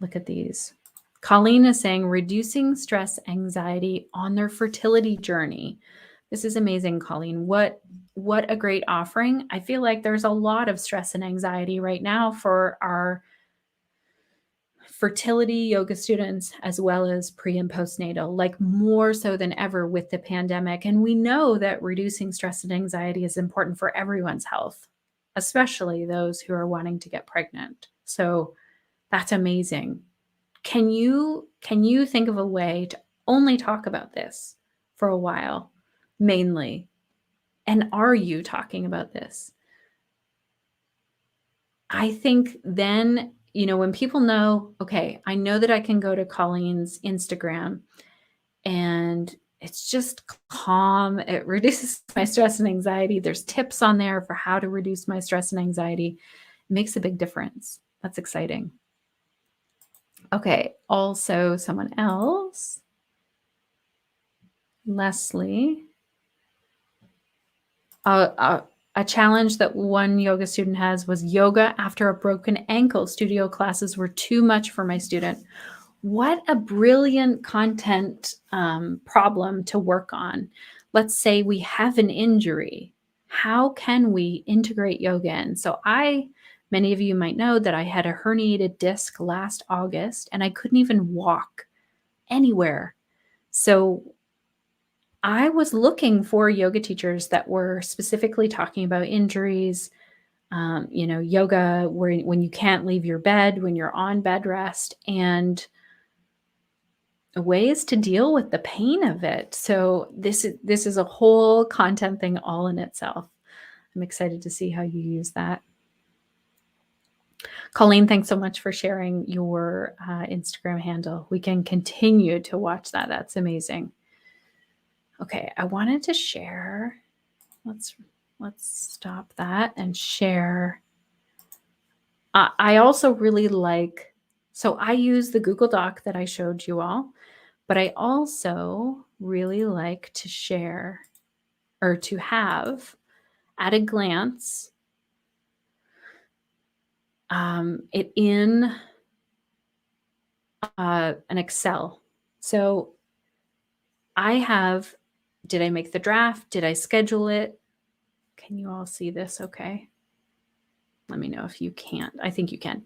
look at these. Colleen is saying reducing stress, anxiety on their fertility journey. This is amazing, Colleen. What a great offering. I feel like there's a lot of stress and anxiety right now for our fertility yoga students, as well as pre and postnatal, like more so than ever with the pandemic. And we know that reducing stress and anxiety is important for everyone's health, especially those who are wanting to get pregnant. So that's amazing. Can you think of a way to only talk about this for a while, mainly? And are you talking about this? I think then, when people know, okay, I know that I can go to Colleen's Instagram and it's just calm. It reduces my stress and anxiety. There's tips on there for how to reduce my stress and anxiety. It makes a big difference. That's exciting. Okay, also someone else, Leslie, a challenge that one yoga student has was yoga after a broken ankle. Studio classes were too much for my student. What a brilliant content problem to work on. Let's say we have an injury. How can we integrate yoga in? So many of you might know that I had a herniated disc last August and I couldn't even walk anywhere. So I was looking for yoga teachers that were specifically talking about injuries, yoga when you can't leave your bed, when you're on bed rest, and ways to deal with the pain of it. So this is a whole content thing all in itself. I'm excited to see how you use that. Colleen, thanks so much for sharing your Instagram handle. We can continue to watch that. That's amazing. Okay, I wanted to share. Let's stop that and share. I also really like, so I use the Google Doc that I showed you all, but I also really like to share or to have at a glance it in an Excel. So did I make the draft? Did I schedule it? Can you all see this okay? Let me know if you can't. I think you can.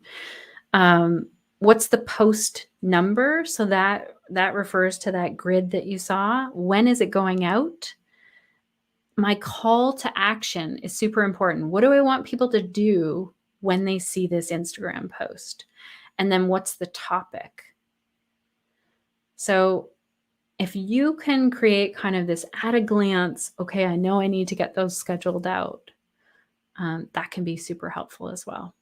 What's the post number? So that refers to that grid that you saw. When is it going out? My call to action is super important. What do I want people to do when they see this Instagram post? And then what's the topic? So if you can create kind of this at a glance, okay, I know I need to get those scheduled out, that can be super helpful as well.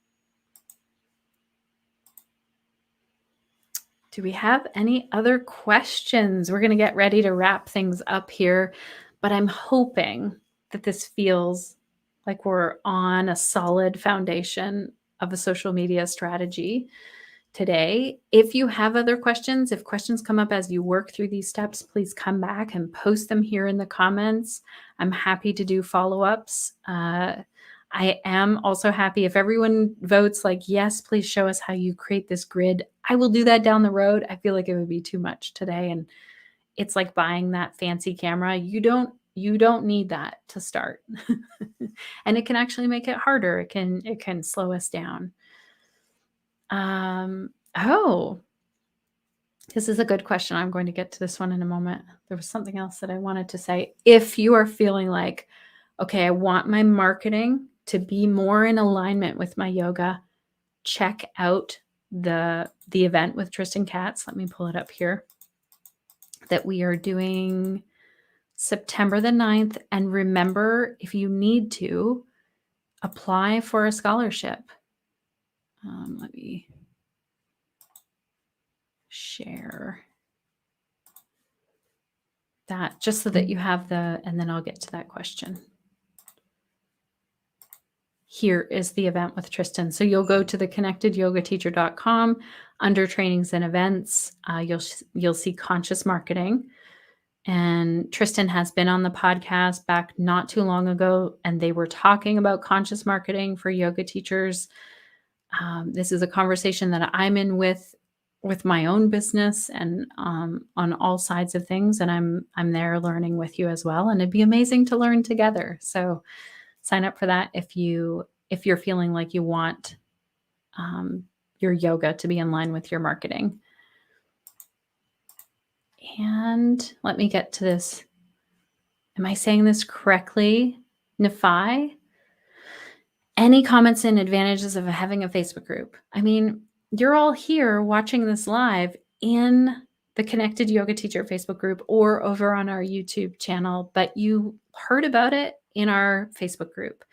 Do we have any other questions? We're going to get ready to wrap things up here, but I'm hoping that this feels like we're on a solid foundation of a social media strategy today. If you have other questions, if questions come up as you work through these steps, please come back and post them here in the comments. I'm happy to do follow-ups. I am also happy if everyone votes like, yes, please show us how you create this grid. I will do that down the road. I feel like it would be too much today. And it's like buying that fancy camera. You don't need that to start. And it can actually make it harder. It can slow us down. Oh, this is a good question. I'm going to get to this one in a moment. There was something else that I wanted to say. If you are feeling like, okay, I want my marketing to be more in alignment with my yoga, check out the event with Tristan Katz. Let me pull it up here. That we are doing September the 9th. And remember, if you need to, apply for a scholarship. Let me share that just so that you have and then I'll get to that question. Here is the event with Tristan. So you'll go to the connectedyogateacher.com under trainings and events. You'll see conscious marketing. And Tristan has been on the podcast back not too long ago, and they were talking about conscious marketing for yoga teachers. This is a conversation that I'm in with my own business and on all sides of things. And I'm there learning with you as well. And it'd be amazing to learn together. So sign up for that if you're feeling like you want your yoga to be in line with your marketing. And let me get to this. Am I saying this correctly? Nify? Any comments and advantages of having a Facebook group? I mean, you're all here watching this live in the Connected Yoga Teacher Facebook group or over on our YouTube channel, but you heard about it in our Facebook group.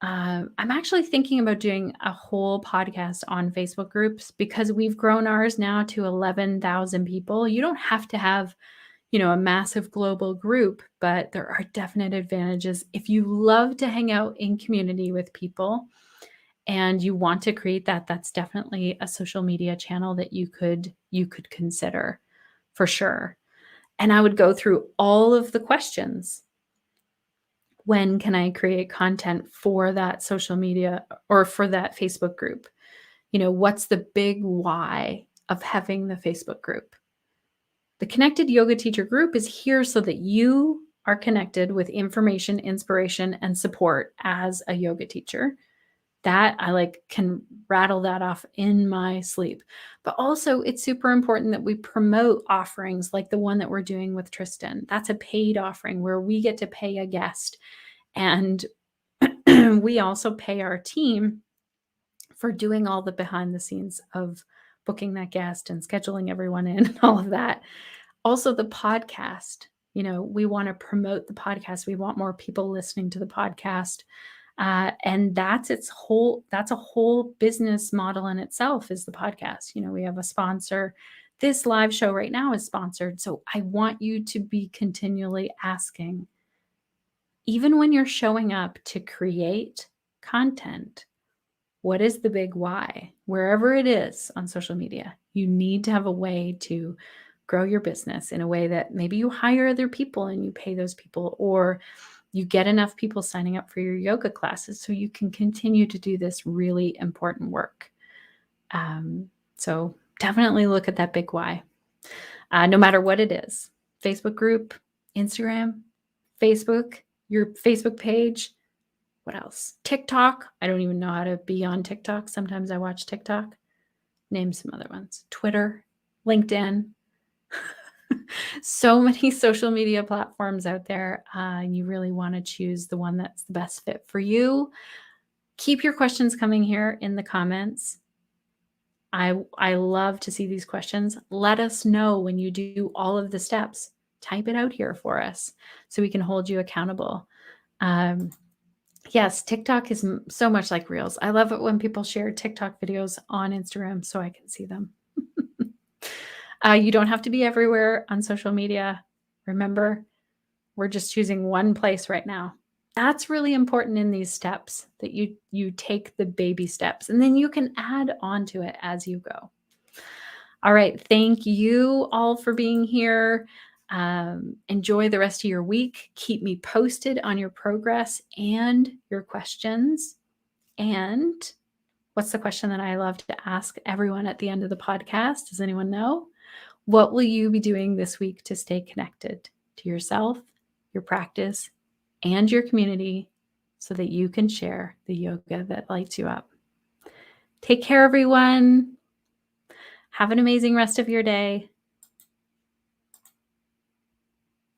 I'm actually thinking about doing a whole podcast on Facebook groups because we've grown ours now to 11,000 people. You don't have to have, a massive global group, but there are definite advantages. If you love to hang out in community with people and you want to create that, that's definitely a social media channel that you could consider for sure. And I would go through all of the questions. When can I create content for that social media or for that Facebook group? What's the big why of having the Facebook group? The Connected Yoga Teacher group is here so that you are connected with information, inspiration, and support as a yoga teacher. That I can rattle that off in my sleep. But also it's super important that we promote offerings like the one that we're doing with Tristan. That's a paid offering where we get to pay a guest. And we also pay our team for doing all the behind the scenes of booking that guest and scheduling everyone in and all of that. Also the podcast, we want to promote the podcast. We want more people listening to the podcast. And that's a whole business model in itself is the podcast. We have a sponsor. This live show right now is sponsored. So I want you to be continually asking, even when you're showing up to create content, what is the big why? Wherever it is on social media, you need to have a way to grow your business in a way that maybe you hire other people and you pay those people, or you get enough people signing up for your yoga classes so you can continue to do this really important work. So definitely look at that big why, no matter what it is. Facebook group, Instagram, Facebook, your Facebook page. What else? TikTok. I don't even know how to be on TikTok. Sometimes I watch TikTok. Name some other ones. Twitter, LinkedIn. So many social media platforms out there. And you really want to choose the one that's the best fit for you. Keep your questions coming here in the comments. I love to see these questions. Let us know when you do all of the steps. Type it out here for us so we can hold you accountable. Yes, TikTok is so much like Reels. I love it when people share TikTok videos on Instagram so I can see them. You don't have to be everywhere on social media. Remember, we're just choosing one place right now. That's really important in these steps, that you take the baby steps and then you can add on to it as you go. All right. Thank you all for being here. Enjoy the rest of your week. Keep me posted on your progress and your questions. And what's the question that I love to ask everyone at the end of the podcast? Does anyone know? What will you be doing this week to stay connected to yourself, your practice, and your community so that you can share the yoga that lights you up? Take care, everyone. Have an amazing rest of your day.